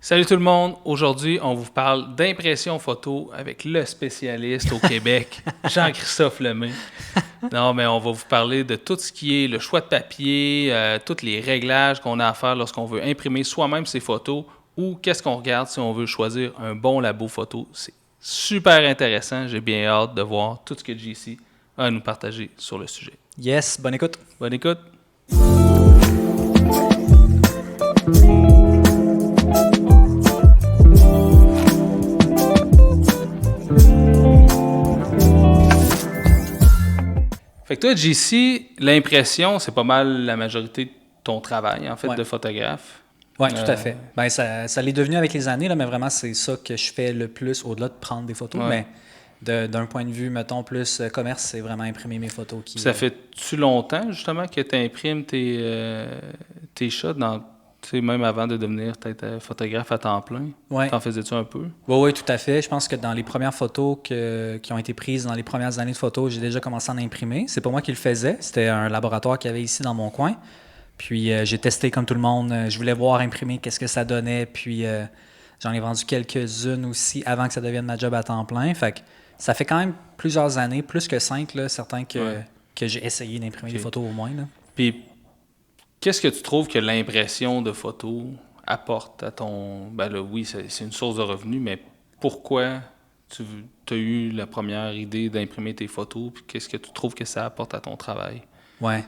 Salut tout le monde! Aujourd'hui, on vous parle d'impression photo avec le spécialiste au Québec, Jean-Christophe Lemay. Non, mais on va vous parler de tout ce qui est le choix de papier, tous les réglages qu'on a à faire lorsqu'on veut imprimer soi-même ses photos ou qu'est-ce qu'on regarde si on veut choisir un bon labo photo. C'est super intéressant. J'ai bien hâte de voir tout ce que JC a à nous partager sur le sujet. Yes, bonne écoute. Bonne écoute! Fait que toi, JC, l'impression, c'est pas mal la majorité de ton travail, en fait, Ouais. de photographe. Oui, tout à fait. Ben, ça l'est devenu avec les années, là, mais vraiment, c'est ça que je fais le plus au-delà de prendre des photos. Ouais. Mais d'un point de vue, mettons, plus commerce, c'est vraiment imprimer mes photos qui. Ça fait-tu longtemps, justement, que tu imprimes tes shots, même avant de devenir peut-être photographe à temps plein? Ouais. T'en faisais-tu un peu? Oui, oui, tout à fait. Je pense que dans les premières photos qui ont été prises dans les premières années de photos, j'ai déjà commencé à en imprimer. C'est pas moi qui le faisais. C'était un laboratoire qu'il y avait ici dans mon coin. Puis j'ai testé comme tout le monde. Je voulais voir imprimer qu'est-ce que ça donnait. Puis j'en ai vendu quelques-unes aussi avant que ça devienne ma job à temps plein. Fait que ça fait quand même plusieurs années, plus que 5, là, certains que j'ai essayé d'imprimer des photos au moins. Là. Puis, qu'est-ce que tu trouves que l'impression de photo apporte à ton... Ben là, oui, c'est une source de revenus, mais pourquoi tu as eu la première idée d'imprimer tes photos? Puis qu'est-ce que tu trouves que ça apporte à ton travail? Ouais.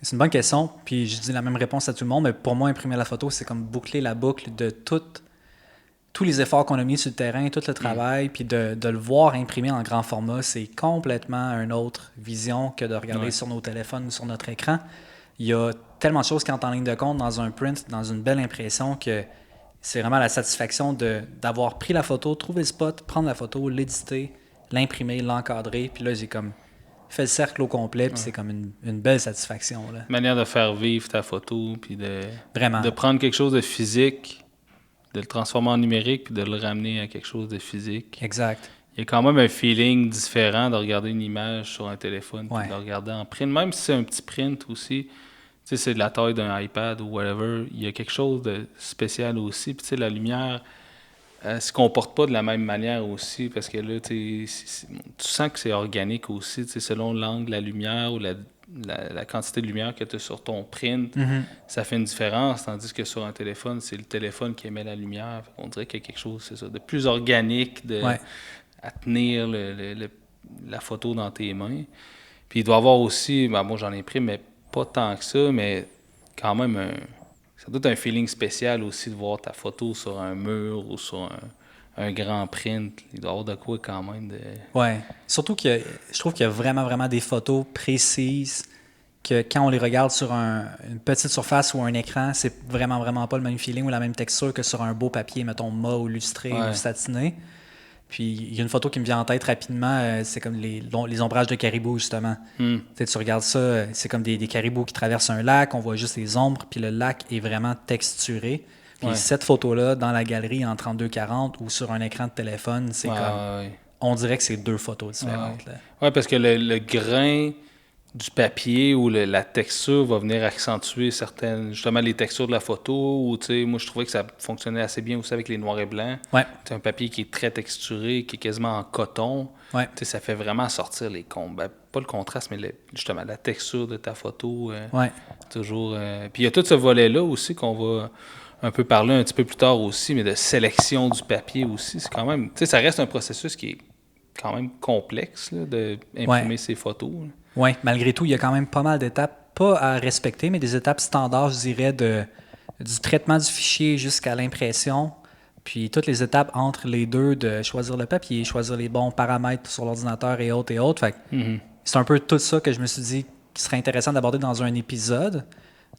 C'est une bonne question. Puis je dis la même réponse à tout le monde, mais pour moi, imprimer la photo, c'est comme boucler la boucle de tous les efforts qu'on a mis sur le terrain, tout le travail, puis de le voir imprimer en grand format, c'est complètement une autre vision que de regarder sur nos téléphones ou sur notre écran. Il y a tellement de choses qui entrent en ligne de compte dans un print, dans une belle impression, que c'est vraiment la satisfaction d'avoir pris la photo, trouver le spot, prendre la photo, l'éditer, l'imprimer, l'encadrer, puis là, j'ai comme fait le cercle au complet, puis c'est comme une belle satisfaction. Là. Manière de faire vivre ta photo, puis Vraiment. de prendre quelque chose de physique, de le transformer en numérique, puis de le ramener à quelque chose de physique. Exact. Il y a quand même un feeling différent de regarder une image sur un téléphone, puis de la regarder en print, même si c'est un petit print aussi. Tu sais, c'est de la taille d'un iPad ou whatever. Il y a quelque chose de spécial aussi. Puis tu sais, la lumière se comporte pas de la même manière aussi, parce que là, tu sens que c'est organique aussi, tu sais, selon l'angle de la lumière ou la quantité de lumière que tu as sur ton print, ça fait une différence, tandis que sur un téléphone, c'est le téléphone qui émet la lumière. On dirait qu'il y a quelque chose, c'est ça, de plus organique à tenir la photo dans tes mains. Puis il doit y avoir aussi, ben, moi j'en ai pris, mais pas tant que ça, mais quand même ça doit être un feeling spécial aussi de voir ta photo sur un mur ou sur un grand print. Il doit y avoir de quoi quand même de... Ouais. Surtout que je trouve qu'il y a vraiment, vraiment des photos précises que quand on les regarde sur une petite surface ou un écran, c'est vraiment, vraiment pas le même feeling ou la même texture que sur un beau papier, mettons, mat ou lustré ou satiné. Puis il y a une photo qui me vient en tête rapidement, c'est comme les ombrages de caribou, justement. Tu regardes ça, c'est comme des caribous qui traversent un lac, on voit juste les ombres, puis le lac est vraiment texturé. Puis cette photo-là, dans la galerie en 32-40 ou sur un écran de téléphone, c'est comme... On dirait que c'est deux photos différentes. Oui, parce que le grain du papier ou la texture va venir accentuer justement les textures de la photo. Ou, moi, je trouvais que ça fonctionnait assez bien aussi avec les noirs et blancs. Ouais. C'est un papier qui est très texturé, qui est quasiment en coton. Ouais. Ça fait vraiment sortir les pas le contraste, mais justement la texture de ta photo. Toujours. Puis il y a tout ce volet-là aussi qu'on va un peu parler un petit peu plus tard aussi, mais de sélection du papier aussi. C'est quand même... ça reste un processus qui est quand même complexe là, d'imprimer ses photos. Oui, malgré tout, il y a quand même pas mal d'étapes, pas à respecter, mais des étapes standards, je dirais, du traitement du fichier jusqu'à l'impression. Puis toutes les étapes entre les deux, de choisir le papier, choisir les bons paramètres sur l'ordinateur et autres et autres. Fait que c'est un peu tout ça que je me suis dit qui serait intéressant d'aborder dans un épisode,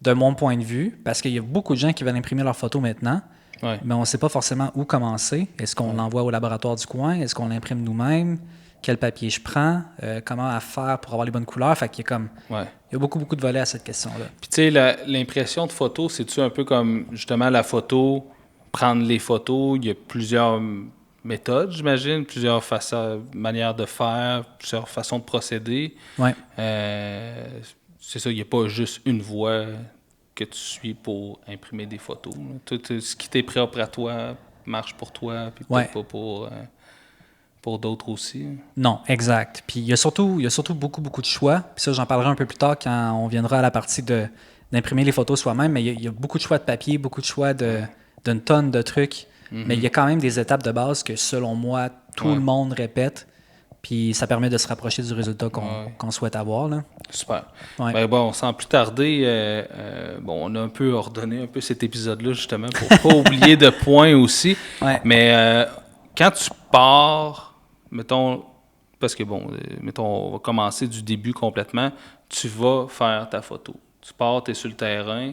de mon point de vue, parce qu'il y a beaucoup de gens qui veulent imprimer leurs photos maintenant, mais on ne sait pas forcément où commencer. Est-ce qu'on l'envoie au laboratoire du coin? Est-ce qu'on l'imprime nous-mêmes? Quel papier je prends? Comment à faire pour avoir les bonnes couleurs? Fait qu'il y a comme... Il y a beaucoup, beaucoup de volets à cette question-là. Puis tu sais, l'impression de photo, c'est-tu un peu comme, justement, la photo, prendre les photos? Il y a plusieurs méthodes, j'imagine, plusieurs manières de faire, plusieurs façons de procéder. Ouais. C'est ça, il n'y a pas juste une voie que tu suis pour imprimer des photos. Tout ce qui t'est propre à toi marche pour toi, puis peut-être pas pour d'autres aussi. Non, exact. Puis il y a surtout beaucoup, beaucoup de choix. Puis ça, j'en parlerai un peu plus tard quand on viendra à la partie d'imprimer les photos soi-même. Mais il y a beaucoup de choix de papier, beaucoup de choix d'une tonne de trucs. Mais il y a quand même des étapes de base que, selon moi, tout le monde répète. Puis ça permet de se rapprocher du résultat qu'on souhaite avoir. Là. Super. Ouais. Ben bon, sans plus tarder, on a un peu ordonné un peu cet épisode-là, justement, pour pas oublier de points aussi. Ouais. Mais quand tu pars, mettons, parce que mettons, on va commencer du début complètement, tu vas faire ta photo. Tu pars, tu es sur le terrain.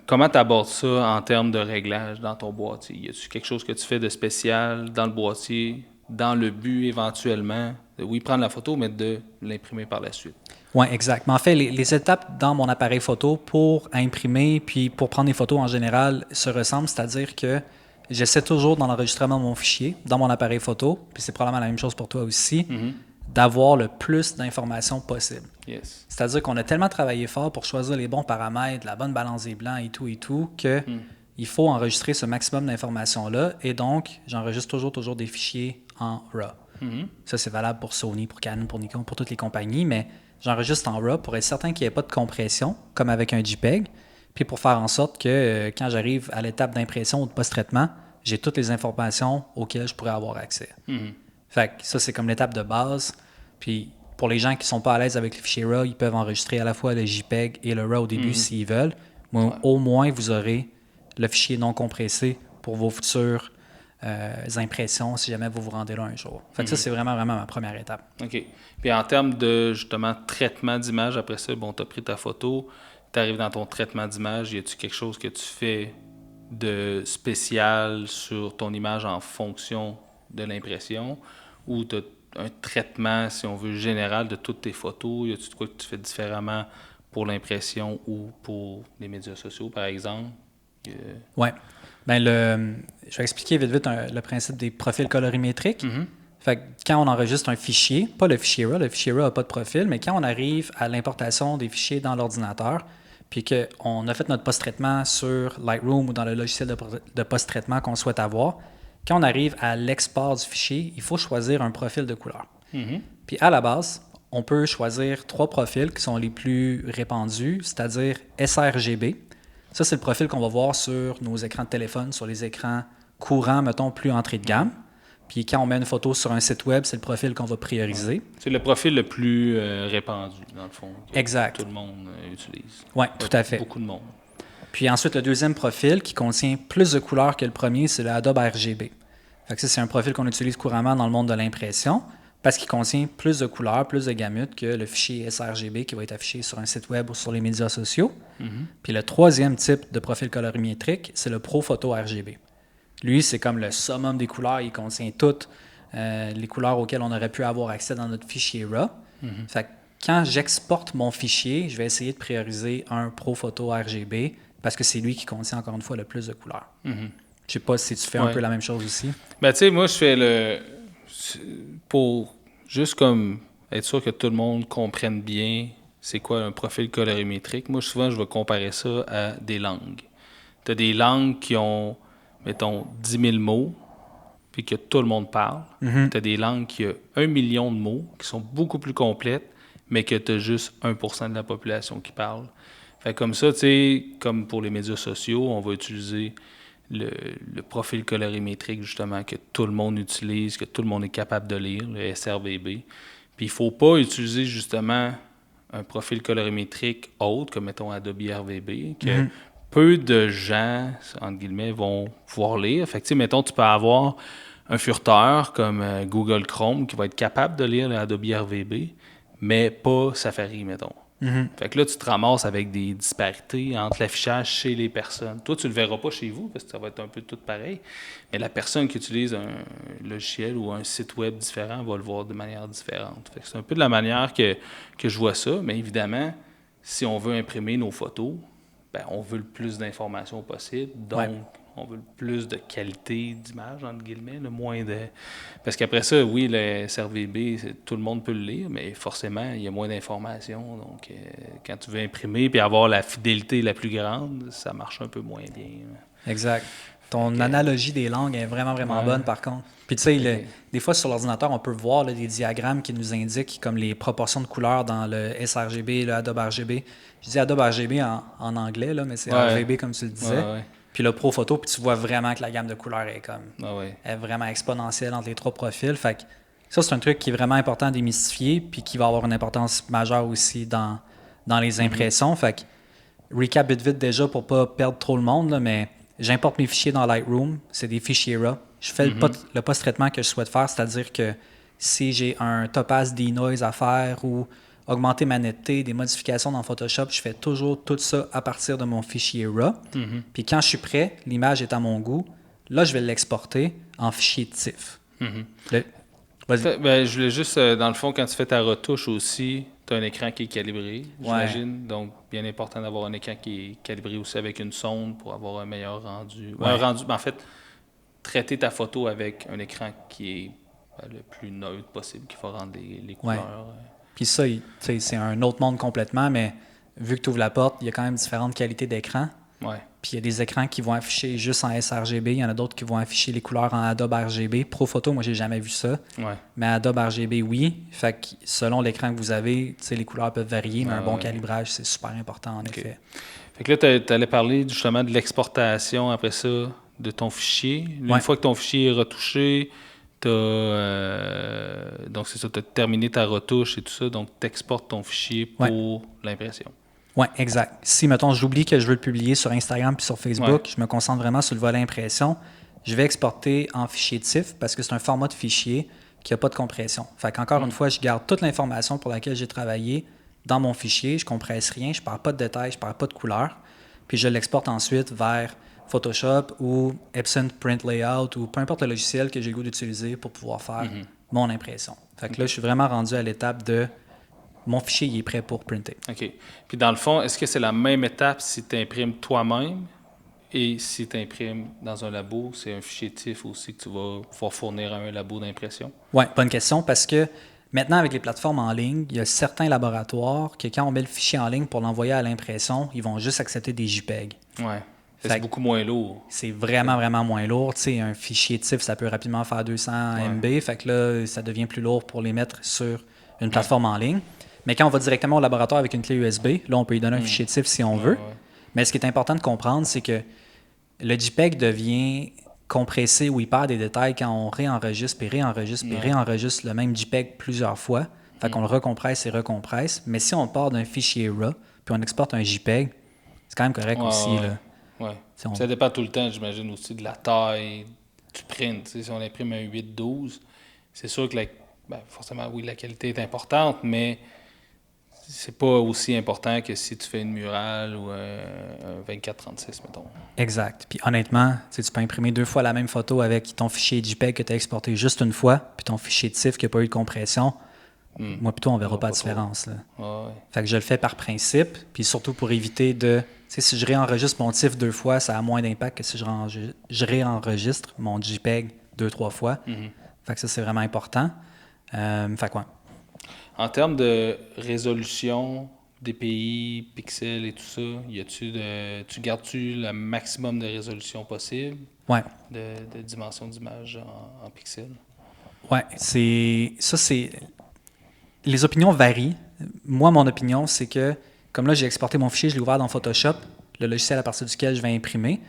Comment tu abordes ça en termes de réglage dans ton boîtier? Y a-t-il quelque chose que tu fais de spécial dans le boîtier, dans le but éventuellement, oui, prendre la photo, mais de l'imprimer par la suite? Oui, exact. Mais en fait, les étapes dans mon appareil photo pour imprimer puis pour prendre des photos en général se ressemblent, c'est-à-dire que j'essaie toujours dans l'enregistrement de mon fichier, dans mon appareil photo, puis c'est probablement la même chose pour toi aussi, d'avoir le plus d'informations possible. Yes. C'est-à-dire qu'on a tellement travaillé fort pour choisir les bons paramètres, la bonne balance des blancs et tout, que il faut enregistrer ce maximum d'informations-là. Et donc, j'enregistre toujours des fichiers en RAW. Ça, c'est valable pour Sony, pour Canon, pour Nikon, pour toutes les compagnies, mais j'enregistre en RAW pour être certain qu'il n'y ait pas de compression, comme avec un JPEG, puis pour faire en sorte que quand j'arrive à l'étape d'impression ou de post-traitement, j'ai toutes les informations auxquelles je pourrais avoir accès. Fait que ça, c'est comme l'étape de base. Puis pour les gens qui ne sont pas à l'aise avec les fichiers RAW, ils peuvent enregistrer à la fois le JPEG et le RAW au début s'ils veulent. Mais au moins, vous aurez le fichier non compressé pour vos futures impressions si jamais vous vous rendez là un jour. Fait que ça, c'est vraiment ma première étape. OK. Puis en termes de, justement, traitement d'image, après ça, tu as pris ta photo, tu arrives dans ton traitement d'image, y a-tu quelque chose que tu fais de spécial sur ton image en fonction de l'impression, ou tu as un traitement, si on veut, général de toutes tes photos? Y a-tu de quoi que tu fais différemment pour l'impression ou pour les médias sociaux, par exemple? Oui. Ben je vais expliquer vite le principe des profils colorimétriques. Fait que quand on enregistre un fichier, pas le fichier RAW n'a pas de profil, mais quand on arrive à l'importation des fichiers dans l'ordinateur, puis qu'on a fait notre post-traitement sur Lightroom ou dans le logiciel de post-traitement qu'on souhaite avoir, quand on arrive à l'export du fichier, il faut choisir un profil de couleur. Puis à la base, on peut choisir 3 profils qui sont les plus répandus, c'est-à-dire sRGB. Ça, c'est le profil qu'on va voir sur nos écrans de téléphone, sur les écrans courants, mettons, plus entrée de gamme. Puis quand on met une photo sur un site web, c'est le profil qu'on va prioriser. C'est le profil le plus répandu, dans le fond. Exact. Tout le monde utilise. Oui, tout à fait. Beaucoup de monde. Puis ensuite, le deuxième profil qui contient plus de couleurs que le premier, c'est le Adobe RGB. Fait que ça, c'est un profil qu'on utilise couramment dans le monde de l'impression parce qu'il contient plus de couleurs, plus de gamut que le fichier sRGB qui va être affiché sur un site web ou sur les médias sociaux. Puis le troisième type de profil colorimétrique, c'est le Pro Photo RGB. Lui, c'est comme le summum des couleurs. Il contient toutes les couleurs auxquelles on aurait pu avoir accès dans notre fichier RAW. Fait que quand j'exporte mon fichier, je vais essayer de prioriser un Pro Photo RGB parce que c'est lui qui contient, encore une fois, le plus de couleurs. Je sais pas si tu fais un peu la même chose aussi. Ben, tu sais, moi, je fais pour juste comme être sûr que tout le monde comprenne bien c'est quoi un profil colorimétrique. Moi, souvent, je vais comparer ça à des langues. Tu as des langues qui ont, mettons, 10 000 mots, puis que tout le monde parle. Tu as des langues qui ont 1 million de mots, qui sont beaucoup plus complètes, mais que tu as juste 1% de la population qui parle. Fait comme ça, tu sais, comme pour les médias sociaux, on va utiliser le profil colorimétrique, justement, que tout le monde utilise, que tout le monde est capable de lire, le sRGB. Puis il ne faut pas utiliser, justement, un profil colorimétrique autre, comme, mettons, Adobe RGB, que peu de gens, entre guillemets, vont pouvoir lire. Fait que, tu sais, mettons, tu peux avoir un furteur comme Google Chrome qui va être capable de lire le Adobe RGB, mais pas Safari, mettons. Fait que là, tu te ramasses avec des disparités entre l'affichage chez les personnes. Toi, tu le verras pas chez vous parce que ça va être un peu tout pareil. Mais la personne qui utilise un logiciel ou un site web différent va le voir de manière différente. Fait que c'est un peu de la manière que je vois ça. Mais évidemment, si on veut imprimer nos photos, ben, on veut le plus d'informations possible. Donc, On veut le plus de qualité d'image, entre guillemets, le moins de... Parce qu'après ça, oui, le SRVB, tout le monde peut le lire, mais forcément, il y a moins d'informations. Donc, quand tu veux imprimer puis avoir la fidélité la plus grande, ça marche un peu moins bien. Exact. Ton analogie des langues est vraiment, vraiment bonne, par contre. Puis, tu sais, des fois, sur l'ordinateur, on peut voir là, des diagrammes qui nous indiquent comme les proportions de couleurs dans le sRGB, le Adobe RGB. Je dis Adobe RGB en anglais, là, mais c'est RGB, comme tu le disais. Puis le Pro Photo, puis tu vois vraiment que la gamme de couleurs est est vraiment exponentielle entre les 3 profils. Fait que ça, c'est un truc qui est vraiment important à démystifier, puis qui va avoir une importance majeure aussi dans les impressions. Fait que, recap vite déjà pour pas perdre trop le monde, là, mais j'importe mes fichiers dans Lightroom. C'est des fichiers RAW. Je fais le post-traitement que je souhaite faire, c'est-à-dire que si j'ai un topaz denoise à faire ou augmenter ma netteté, des modifications dans Photoshop, je fais toujours tout ça à partir de mon fichier RAW. Puis quand je suis prêt, l'image est à mon goût, là, je vais l'exporter en fichier TIFF. Je voulais juste, dans le fond, quand tu fais ta retouche aussi, tu as un écran qui est calibré, j'imagine. Donc, bien important d'avoir un écran qui est calibré aussi avec une sonde pour avoir un meilleur rendu. En fait, traiter ta photo avec un écran qui est le plus neutre possible, qui va rendre les couleurs. Puis ça, c'est un autre monde complètement, mais vu que tu ouvres la porte, il y a quand même différentes qualités d'écran. Puis il y a des écrans qui vont afficher juste en sRGB, il y en a d'autres qui vont afficher les couleurs en Adobe RGB. Pro Photo, moi, j'ai jamais vu ça. Mais Adobe RGB, oui. Fait que selon l'écran que vous avez, les couleurs peuvent varier, mais un bon calibrage, c'est super important, en effet. Fait que là, tu allais parler justement de l'exportation après ça de ton fichier. Une fois que ton fichier est retouché, donc c'est ça, tu as terminé ta retouche et tout ça, donc tu exportes ton fichier pour l'impression. Oui, exact. Si, mettons, j'oublie que je veux le publier sur Instagram puis sur Facebook, je me concentre vraiment sur le volet impression, je vais exporter en fichier TIFF parce que c'est un format de fichier qui n'a pas de compression. Fait qu'encore une fois, je garde toute l'information pour laquelle j'ai travaillé dans mon fichier, je ne compresse rien, je ne parle pas de détails, je ne parle pas de couleurs, puis je l'exporte ensuite vers Photoshop ou Epson Print Layout ou peu importe le logiciel que j'ai le goût d'utiliser pour pouvoir faire mon impression. Fait que là, je suis vraiment rendu à l'étape de mon fichier il est prêt pour printer. OK. Puis dans le fond, est-ce que c'est la même étape si tu imprimes toi-même et si tu imprimes dans un labo, c'est un fichier TIFF aussi que tu vas pouvoir fournir à un labo d'impression? Oui, bonne question parce que maintenant, avec les plateformes en ligne, il y a certains laboratoires que quand on met le fichier en ligne pour l'envoyer à l'impression, ils vont juste accepter des JPEG. Oui. C'est beaucoup moins lourd. C'est vraiment, vraiment moins lourd. Tu sais, un fichier TIFF, ça peut rapidement faire 200 MB. Fait que là, ça devient plus lourd pour les mettre sur une plateforme en ligne. Mais quand on va directement au laboratoire avec une clé USB, là, on peut y donner un fichier TIFF si on veut. Mais ce qui est important de comprendre, c'est que le JPEG devient compressé ou il perd des détails quand on réenregistre et réenregistre et réenregistre le même JPEG plusieurs fois. Fait qu'on le recompresse et recompresse. Mais si on part d'un fichier RAW puis on exporte un JPEG, c'est quand même correct aussi. Là. Ça dépend tout le temps, j'imagine, aussi de la taille du print. Si on imprime un 8-12, c'est sûr que forcément, oui, la qualité est importante, mais c'est pas aussi important que si tu fais une murale ou un 24-36, mettons. Exact. Puis honnêtement, tu peux imprimer 2 fois la même photo avec ton fichier JPEG que tu as exporté juste une fois, puis ton fichier TIFF qui n'a pas eu de compression. Moi, plutôt, on ne verra pas de différence. Là. Fait que je le fais par principe, puis surtout pour éviter de... Tu sais, si je réenregistre mon TIFF 2 fois, ça a moins d'impact que si je réenregistre mon JPEG 2-3 fois. Fait que ça, c'est vraiment important. Fait quoi? En termes de résolution, DPI, pixels et tout ça, tu gardes-tu le maximum de résolution possible? De dimension d'image en pixels? Les opinions varient. Moi, mon opinion, c'est que, comme là, j'ai exporté mon fichier, je l'ai ouvert dans Photoshop, le logiciel à partir duquel je vais imprimer.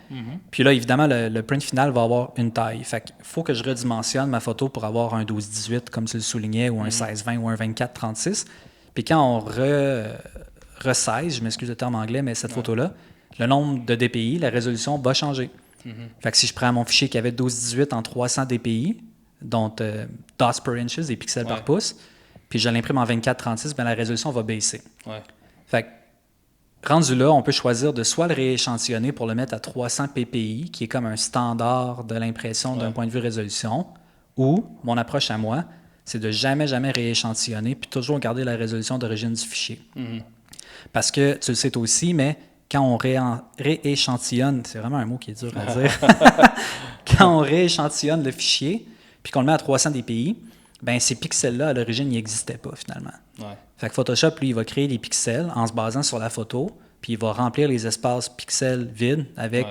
Puis là, évidemment, le print final va avoir une taille. Fait qu'il faut que je redimensionne ma photo pour avoir un 12-18, comme tu le soulignais, ou un 16-20 ou un 24-36. Puis quand on resize, je m'excuse le terme anglais, mais cette photo-là, le nombre de DPI, la résolution va changer. Fait que si je prends mon fichier qui avait 12-18 en 300 DPI, dont dots per inches, des pixels par pouce, puis je l'imprime en 24-36, bien, la résolution va baisser. Fait que, rendu là, on peut choisir de soit le rééchantillonner pour le mettre à 300 ppi, qui est comme un standard de l'impression d'un point de vue résolution, ou, mon approche à moi, c'est de jamais rééchantillonner, puis toujours garder la résolution d'origine du fichier. Parce que, tu le sais aussi, mais quand on rééchantillonne, c'est vraiment un mot qui est dur à dire, quand on rééchantillonne le fichier, puis qu'on le met à 300 dpi, ben ces pixels-là, à l'origine, ils n'existaient pas finalement. Ouais. Fait que Photoshop, lui, il va créer des pixels en se basant sur la photo, puis il va remplir les espaces pixels vides avec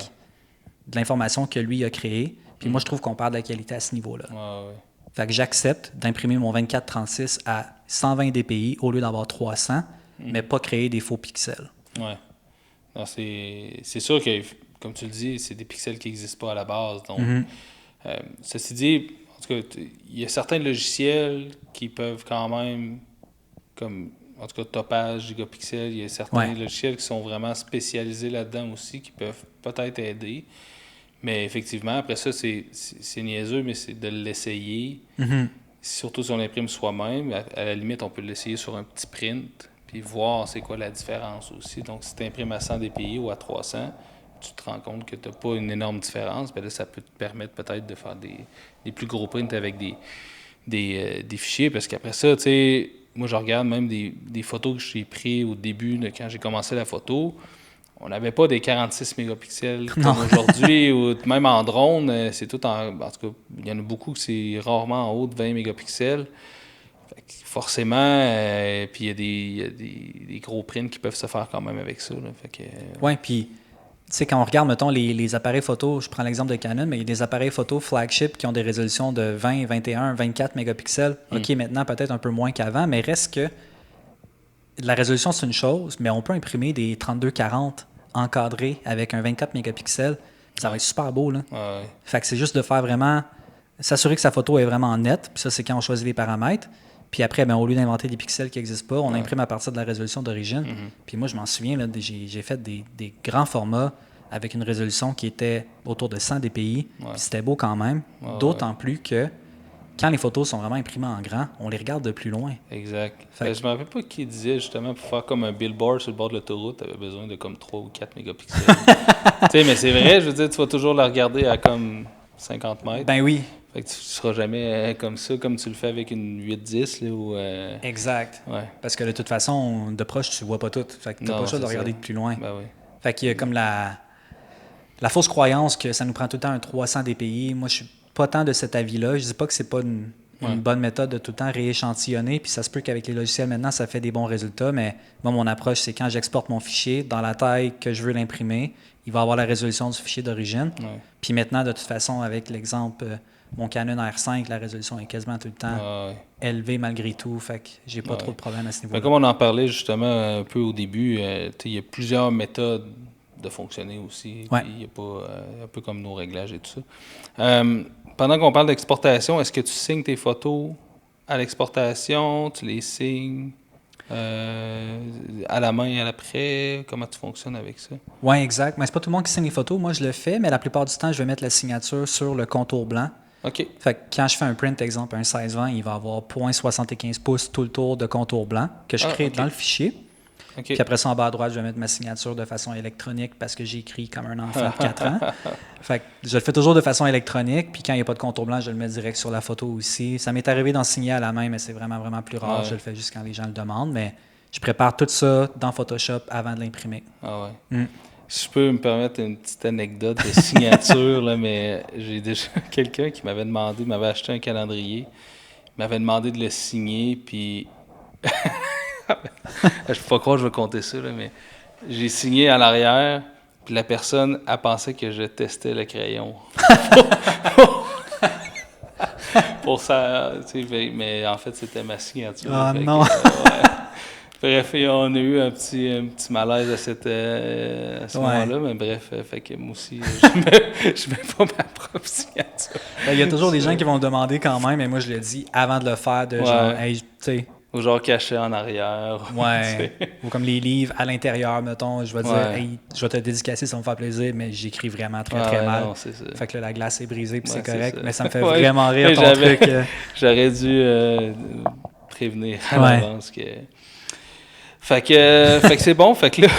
de l'information que lui a créée. Puis moi, je trouve qu'on perd de la qualité à ce niveau-là. Ouais. Fait que j'accepte d'imprimer mon 24-36 à 120 dpi au lieu d'avoir 300, mais pas créer des faux pixels. Ouais. Non, c'est sûr que, comme tu le dis, c'est des pixels qui n'existent pas à la base. Donc, ceci dit, en tout cas, il y a certains logiciels qui peuvent quand même, comme en tout cas Topaz, Gigapixel, il y a certains logiciels qui sont vraiment spécialisés là-dedans aussi, qui peuvent peut-être aider. Mais effectivement, après ça, c'est niaiseux, mais c'est de l'essayer. Surtout si on l'imprime soi-même. À la limite, on peut l'essayer sur un petit print, puis voir c'est quoi la différence aussi. Donc, si tu imprimes à 100 dpi ou à 300, tu te rends compte que tu n'as pas une énorme différence. Bien là, ça peut te permettre peut-être de faire des plus gros prints avec des fichiers. Parce qu'après ça, tu sais, moi, je regarde même des photos que j'ai prises au début, quand j'ai commencé la photo. On n'avait pas des 46 mégapixels comme aujourd'hui, ou même en drone, c'est tout en tout cas, il y en a beaucoup que c'est rarement en haut de 20 mégapixels. Fait que forcément, puis il y a des gros prints qui peuvent se faire quand même avec ça. Oui, puis, tu sais, quand on regarde, mettons, les appareils photo, je prends l'exemple de Canon, mais il y a des appareils photo flagship qui ont des résolutions de 20, 21, 24 mégapixels. OK, maintenant, peut-être un peu moins qu'avant, mais reste que la résolution, c'est une chose, mais on peut imprimer des 32-40 encadrés avec un 24 mégapixels. Ça va être super beau, là. Fait que c'est juste de faire vraiment... S'assurer que sa photo est vraiment nette. Puis ça, c'est quand on choisit les paramètres. Puis après, ben, au lieu d'inventer des pixels qui n'existent pas, on imprime à partir de la résolution d'origine. Puis moi, je m'en souviens, là, j'ai fait des grands formats avec une résolution qui était autour de 100 dpi. Puis c'était beau quand même. D'autant plus que quand les photos sont vraiment imprimées en grand, on les regarde de plus loin. Exact. Je me rappelle pas qui disait justement pour faire comme un billboard sur le bord de l'autoroute, tu avais besoin de comme 3 ou 4 mégapixels. Tu sais, mais c'est vrai, je veux dire, tu vas toujours la regarder à comme 50 mètres. Ben oui. Fait que tu ne seras jamais comme ça, comme tu le fais avec une 8-10. Là, ou, Exact. Ouais. Parce que de toute façon, de proche, tu vois pas tout. Fait que tu n'as pas le choix de regarder de plus loin. Ben oui. Fait qu'il y a comme la fausse croyance que ça nous prend tout le temps un 300 dpi. Moi, je suis pas tant de cet avis-là. Je dis pas que c'est pas une bonne méthode de tout le temps rééchantillonner. Puis ça se peut qu'avec les logiciels maintenant, ça fait des bons résultats. Mais moi, mon approche, c'est quand j'exporte mon fichier dans la taille que je veux l'imprimer, il va avoir la résolution du fichier d'origine. Puis maintenant, de toute façon, avec l'exemple, mon Canon R5, la résolution est quasiment tout le temps élevée malgré tout. Fait que j'ai pas trop de problème à ce niveau-là. Mais comme on en parlait justement un peu au début, il y a plusieurs méthodes de fonctionner aussi. Il n'y a pas un peu comme nos réglages et tout ça. Pendant qu'on parle d'exportation, est-ce que tu signes tes photos à l'exportation? Tu les signes à la main et à l'après? Comment tu fonctionnes avec ça? Oui, exact. Mais c'est pas tout le monde qui signe les photos. Moi, je le fais, mais la plupart du temps, je vais mettre la signature sur le contour blanc. OK. Fait que quand je fais un print, exemple, un 16-20, il va avoir 0.75 pouces tout le tour de contour blanc que je crée dans le fichier. Puis après ça, en bas à droite, je vais mettre ma signature de façon électronique parce que j'ai écrit comme un enfant de 4 ans. Fait que je le fais toujours de façon électronique. Puis quand il n'y a pas de contour blanc, je le mets direct sur la photo aussi. Ça m'est arrivé d'en signer à la main, mais c'est vraiment, vraiment plus rare. Je le fais juste quand les gens le demandent. Mais je prépare tout ça dans Photoshop avant de l'imprimer. Ah ouais. Si je peux me permettre une petite anecdote de signature, là, mais j'ai déjà quelqu'un qui m'avait demandé, m'avait acheté un calendrier, m'avait demandé de le signer, puis je ne peux pas croire que je vais compter ça, là, mais j'ai signé à l'arrière, puis la personne a pensé que je testais le crayon. Pour ça, tu sais, mais en fait, c'était ma signature. Ah non! Bref, on a eu un petit malaise à ce moment-là, mais bref, fait que moi aussi, je mets pas ma propre signature. Il y a toujours des gens qui vont le demander quand même, mais moi je le dis avant de le faire, de genre, hey, tu sais. Ou genre caché en arrière. Ouais. Ou comme les livres à l'intérieur, mettons, je vais dire, hey, je vais te dédicacer, ça me fait plaisir, mais j'écris vraiment très, très mal. Non, c'est ça. Fait que là, la glace est brisée, puis c'est correct, mais ça me fait vraiment rire ton truc. J'aurais dû prévenir à l'avance que... Fait que c'est bon. Fait que là,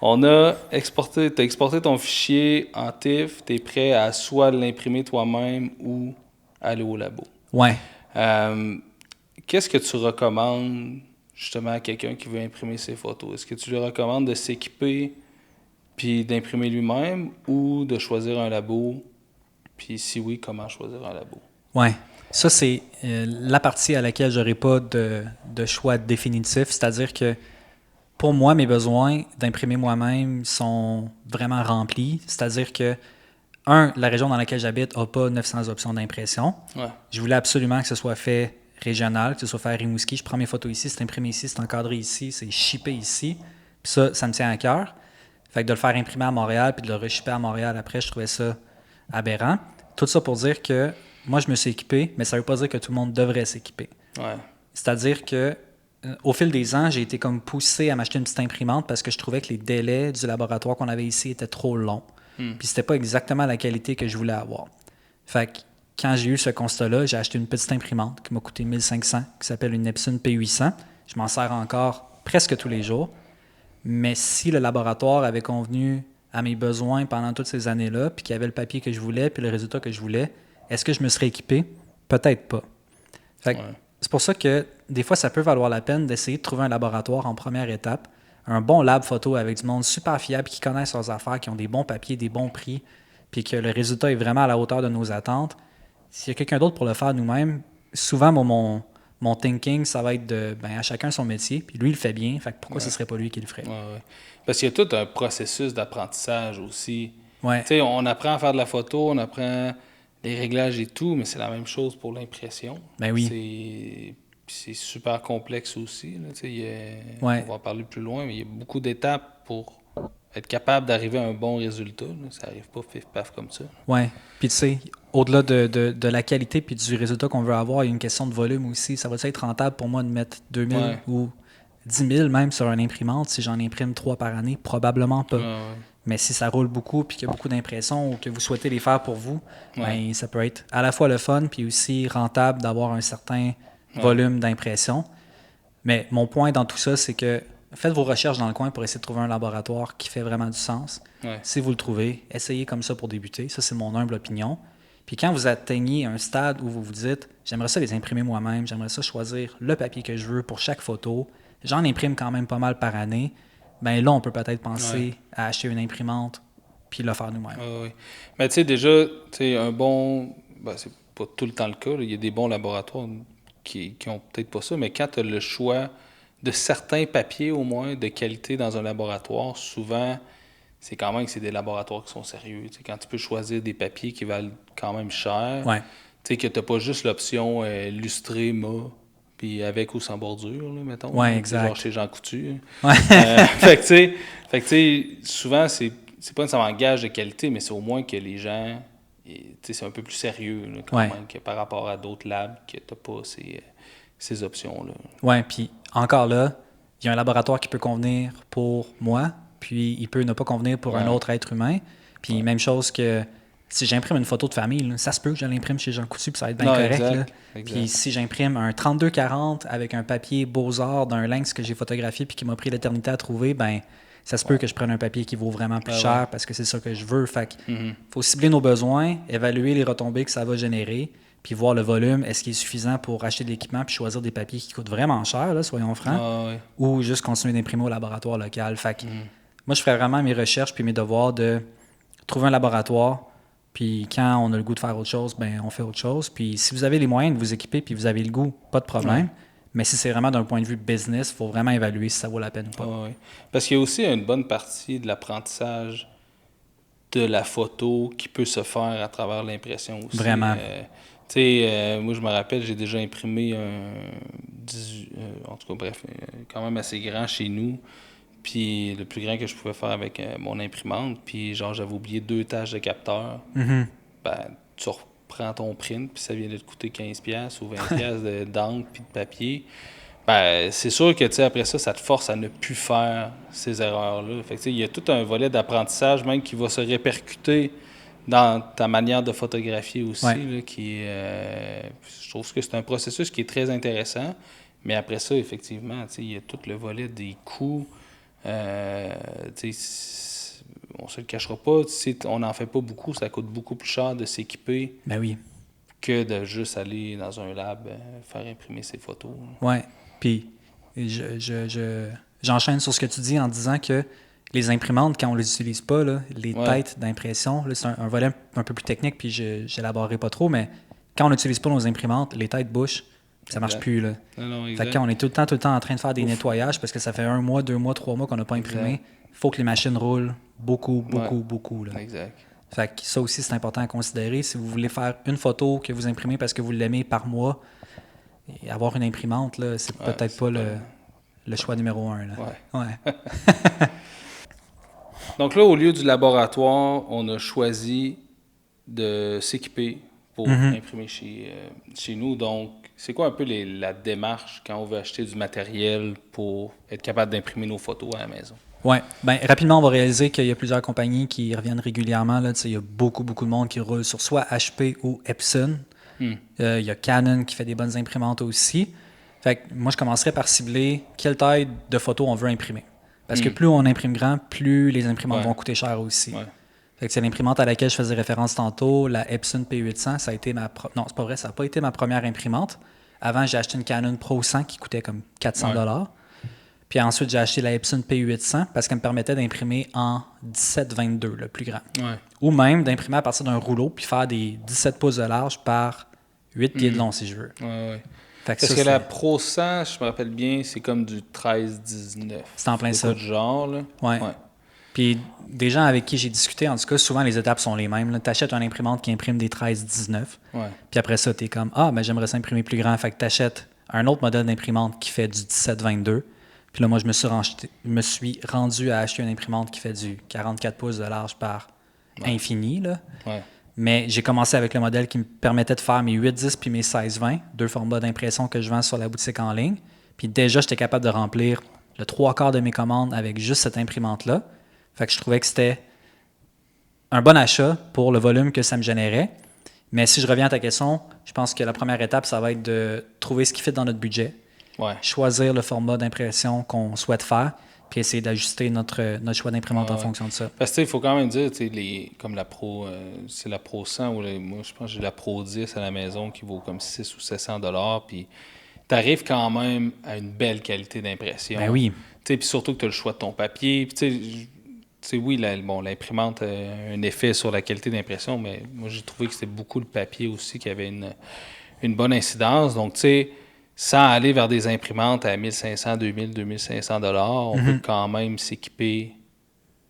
on a exporté, t'as exporté ton fichier en TIFF, t'es prêt à soit l'imprimer toi-même ou aller au labo. Ouais. Qu'est-ce que tu recommandes justement à quelqu'un qui veut imprimer ses photos? Est-ce que tu lui recommandes de s'équiper puis d'imprimer lui-même ou de choisir un labo, puis si oui, comment choisir un labo? Ouais. Ça, c'est la partie à laquelle je n'aurai pas de choix définitif. C'est-à-dire que pour moi, mes besoins d'imprimer moi-même sont vraiment remplis. C'est-à-dire que, la région dans laquelle j'habite n'a pas 900 options d'impression. Ouais. Je voulais absolument que ce soit fait régional, que ce soit fait à Rimouski. Je prends mes photos ici, c'est imprimé ici, c'est encadré ici, c'est shippé ici. Puis ça me tient à cœur. Fait que de le faire imprimer à Montréal puis de le reshipper à Montréal après, je trouvais ça aberrant. Tout ça pour dire que moi, je me suis équipé, mais ça ne veut pas dire que tout le monde devrait s'équiper. Ouais. C'est-à-dire que au fil des ans, j'ai été comme poussé à m'acheter une petite imprimante parce que je trouvais que les délais du laboratoire qu'on avait ici étaient trop longs. Puis c'était pas exactement la qualité que je voulais avoir. Fait que quand j'ai eu ce constat-là, j'ai acheté une petite imprimante qui m'a coûté 1500, qui s'appelle une Epson P800. Je m'en sers encore presque tous les jours. Mais si le laboratoire avait convenu à mes besoins pendant toutes ces années-là, puis qu'il y avait le papier que je voulais, puis le résultat que je voulais, est-ce que je me serais équipé? Peut-être pas. Fait que c'est pour ça que des fois, ça peut valoir la peine d'essayer de trouver un laboratoire en première étape, un bon lab photo avec du monde super fiable, qui connaissent leurs affaires, qui ont des bons papiers, des bons prix, puis que le résultat est vraiment à la hauteur de nos attentes. S'il y a quelqu'un d'autre pour le faire nous-mêmes, souvent, mon thinking, ça va être à chacun son métier, puis lui, il le fait bien, fait que pourquoi ce serait pas lui qui le ferait? Ouais. Parce qu'il y a tout un processus d'apprentissage aussi. Ouais. Tu sais, on apprend à faire de la photo, on apprend les réglages et tout, mais c'est la même chose pour l'impression. Ben oui. C'est super complexe aussi. Là, on va en parler plus loin, mais il y a beaucoup d'étapes pour être capable d'arriver à un bon résultat. Là. Ça n'arrive pas pif-paf comme ça. Oui. Puis tu sais, au-delà de la qualité puis du résultat qu'on veut avoir, il y a une question de volume aussi. Ça va être rentable pour moi de mettre 2000 ou 10 000 même sur une imprimante si j'en imprime 3 par année? Probablement pas. Mais si ça roule beaucoup puis qu'il y a beaucoup d'impressions ou que vous souhaitez les faire pour vous, ben, ça peut être à la fois le fun puis aussi rentable d'avoir un certain volume d'impression. Mais mon point dans tout ça, c'est que faites vos recherches dans le coin pour essayer de trouver un laboratoire qui fait vraiment du sens. Si vous le trouvez, essayez comme ça pour débuter. Ça, c'est mon humble opinion. Puis quand vous atteignez un stade où vous vous dites « J'aimerais ça les imprimer moi-même, j'aimerais ça choisir le papier que je veux pour chaque photo, j'en imprime quand même pas mal par année », bien là, on peut peut-être penser à acheter une imprimante puis le faire nous-mêmes. Oui. Mais tu sais, déjà, un bon... Ben, c'est pas tout le temps le cas. Là. Il y a des bons laboratoires qui ont peut-être pas ça, mais quand tu as le choix de certains papiers, au moins, de qualité dans un laboratoire, souvent, c'est quand même que c'est des laboratoires qui sont sérieux. T'sais, quand tu peux choisir des papiers qui valent quand même cher, que tu n'as pas juste l'option lustré, mat, puis avec ou sans bordure, là, mettons. Oui, exact. Genre chez Jean Coutu. Fait que tu sais, souvent, c'est pas nécessairement un gage de qualité, mais c'est au moins que les gens... c'est un peu plus sérieux là, quand même que par rapport à d'autres labs que tu n'as pas ces options-là. Oui, puis encore là, il y a un laboratoire qui peut convenir pour moi, puis il peut ne pas convenir pour un autre être humain. Puis même chose que si j'imprime une photo de famille, là, ça se peut que je l'imprime chez Jean Coutu, puis ça va être bien correct. Exact. Puis si j'imprime un 3240 avec un papier Beaux-Arts d'un lynx que j'ai photographié puis qui m'a pris l'éternité à trouver, ben ça se peut que je prenne un papier qui vaut vraiment plus cher parce que c'est ça que je veux. Fait qu'il faut cibler nos besoins, évaluer les retombées que ça va générer, puis voir le volume, est-ce qu'il est suffisant pour acheter de l'équipement puis choisir des papiers qui coûtent vraiment cher, là, soyons francs, ou juste continuer d'imprimer au laboratoire local. Fait que moi, je ferais vraiment mes recherches puis mes devoirs de trouver un laboratoire, puis quand on a le goût de faire autre chose, ben on fait autre chose. Puis si vous avez les moyens de vous équiper puis vous avez le goût, pas de problème. Mais si c'est vraiment d'un point de vue business, il faut vraiment évaluer si ça vaut la peine ou pas. Parce qu'il y a aussi une bonne partie de l'apprentissage de la photo qui peut se faire à travers l'impression aussi. Vraiment. Moi, je me rappelle, j'ai déjà imprimé en tout cas, bref, quand même assez grand chez nous. Puis le plus grand que je pouvais faire avec mon imprimante. Puis genre, j'avais oublié 2 tâches de capteur. Ben, tu reprends ton print, puis ça vient de te coûter 15$ ou 20$ d'encre puis de papier. Ben, c'est sûr que, tu sais, après ça, ça te force à ne plus faire ces erreurs-là. Fait que, tu sais, il y a tout un volet d'apprentissage même qui va se répercuter dans ta manière de photographier aussi, là, qui je trouve que c'est un processus qui est très intéressant. Mais après ça, effectivement, tu sais, il y a tout le volet des coûts. Tu sais, on se le cachera pas, si on n'en fait pas beaucoup, ça coûte beaucoup plus cher de s'équiper que de juste aller dans un lab faire imprimer ses photos. Oui, puis j'enchaîne sur ce que tu dis en disant que Les imprimantes, quand on les utilise pas, là, les têtes d'impression, là, c'est un volet un peu plus technique, puis je n'élaborerai pas trop, mais quand on n'utilise pas nos imprimantes, les têtes bouchent, ça marche plus. Là. Non, fait que quand on est tout le temps en train de faire des nettoyages, parce que ça fait 1 mois, 2 mois, 3 mois qu'on n'a pas imprimé, il faut que les machines roulent beaucoup. Là. Exact. Fait que ça aussi, c'est important à considérer. Si vous voulez faire une photo que vous imprimez parce que vous l'aimez par mois, et avoir une imprimante, là, c'est peut-être pas le choix numéro 1. Là. Ouais. Donc là, au lieu du laboratoire, on a choisi de s'équiper pour imprimer chez nous. Donc, c'est quoi un peu la démarche quand on veut acheter du matériel pour être capable d'imprimer nos photos à la maison? Oui. Bien, rapidement, on va réaliser qu'il y a plusieurs compagnies qui reviennent régulièrement. Là. Il y a beaucoup de monde qui roule sur soit HP ou Epson. Il y a Canon qui fait des bonnes imprimantes aussi. Fait que moi, je commencerais par cibler quelle taille de photo on veut imprimer. Parce que plus on imprime grand, plus les imprimantes vont coûter cher aussi. Ouais. Fait que c'est l'imprimante à laquelle je faisais référence tantôt, la Epson P800, ça a été Non, c'est pas vrai, ça n'a pas été ma première imprimante. Avant, j'ai acheté une Canon Pro 100 qui coûtait comme 400 $. Puis ensuite, j'ai acheté la Epson P800 parce qu'elle me permettait d'imprimer en 17-22, le plus grand. Ouais. Ou même d'imprimer à partir d'un rouleau puis faire des 17 pouces de large par 8 pieds de long, si je veux. Ouais. Fait que Parce ça, que la Pro 100, je me rappelle bien, c'est comme du 13-19. C'est en plein ça. C'est pas du genre, là. Ouais. Puis des gens avec qui j'ai discuté, en tout cas, souvent les étapes sont les mêmes. Tu achètes une imprimante qui imprime des 13-19. Puis après ça, tu es comme, j'aimerais ça imprimer plus grand. Fait que tu achètes un autre modèle d'imprimante qui fait du 17-22. Puis là, moi, je me suis rendu à acheter une imprimante qui fait du 44 pouces de large par infini. Là. Mais j'ai commencé avec le modèle qui me permettait de faire mes 8-10 puis mes 16-20, 2 formats d'impression que je vends sur la boutique en ligne. Puis déjà, j'étais capable de remplir le 3/4 de mes commandes avec juste cette imprimante-là. Fait que je trouvais que c'était un bon achat pour le volume que ça me générait. Mais si je reviens à ta question, je pense que la première étape, ça va être de trouver ce qui fit dans notre budget, choisir le format d'impression qu'on souhaite faire, puis essayer d'ajuster notre choix d'imprimante en fonction de ça. Parce que il faut quand même dire, comme la Pro, c'est la Pro 100, ou moi je pense que j'ai la Pro 10 à la maison qui vaut comme 600 ou 700 $, puis tu arrives quand même à une belle qualité d'impression. Ben oui. Puis surtout que tu as le choix de ton papier. Puis oui, l'imprimante a un effet sur la qualité d'impression, mais moi, j'ai trouvé que c'était beaucoup le papier aussi qui avait une bonne incidence. Donc, sans aller vers des imprimantes à 1500, 2000, 2500 $, on peut quand même s'équiper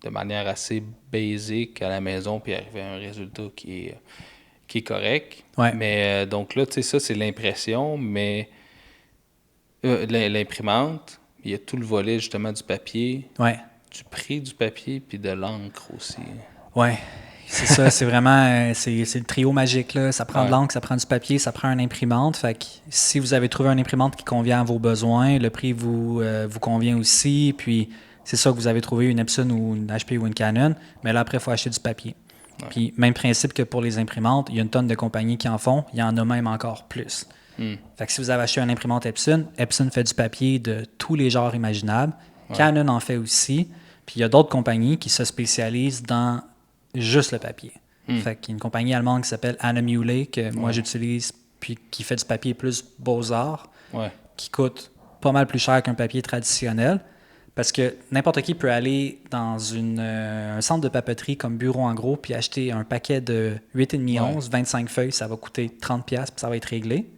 de manière assez basique à la maison puis arriver à un résultat qui est correct. Mais donc là, ça, c'est l'impression, mais l'imprimante, il y a tout le volet justement du papier. Du prix du papier puis de l'encre aussi. Oui, c'est ça. C'est vraiment c'est le trio magique. Là. Ça prend de l'encre, ça prend du papier, ça prend une imprimante. Fait que si vous avez trouvé une imprimante qui convient à vos besoins, le prix vous convient aussi. Puis c'est ça que vous avez trouvé une Epson ou une HP ou une Canon. Mais là, après, il faut acheter du papier. Puis même principe que pour les imprimantes, il y a une tonne de compagnies qui en font. Il y en a même encore plus. Fait que si vous avez acheté une imprimante Epson fait du papier de tous les genres imaginables. Canon en fait aussi. Puis il y a d'autres compagnies qui se spécialisent dans juste le papier. Fait qu'il y a une compagnie allemande qui s'appelle Anna Mule, que moi j'utilise, puis qui fait du papier plus Beaux-Arts, qui coûte pas mal plus cher qu'un papier traditionnel. Parce que n'importe qui peut aller dans un centre de papeterie comme Bureau en gros, puis acheter un paquet de 8,5-11, 25 feuilles, ça va coûter 30$, puis ça va être réglé.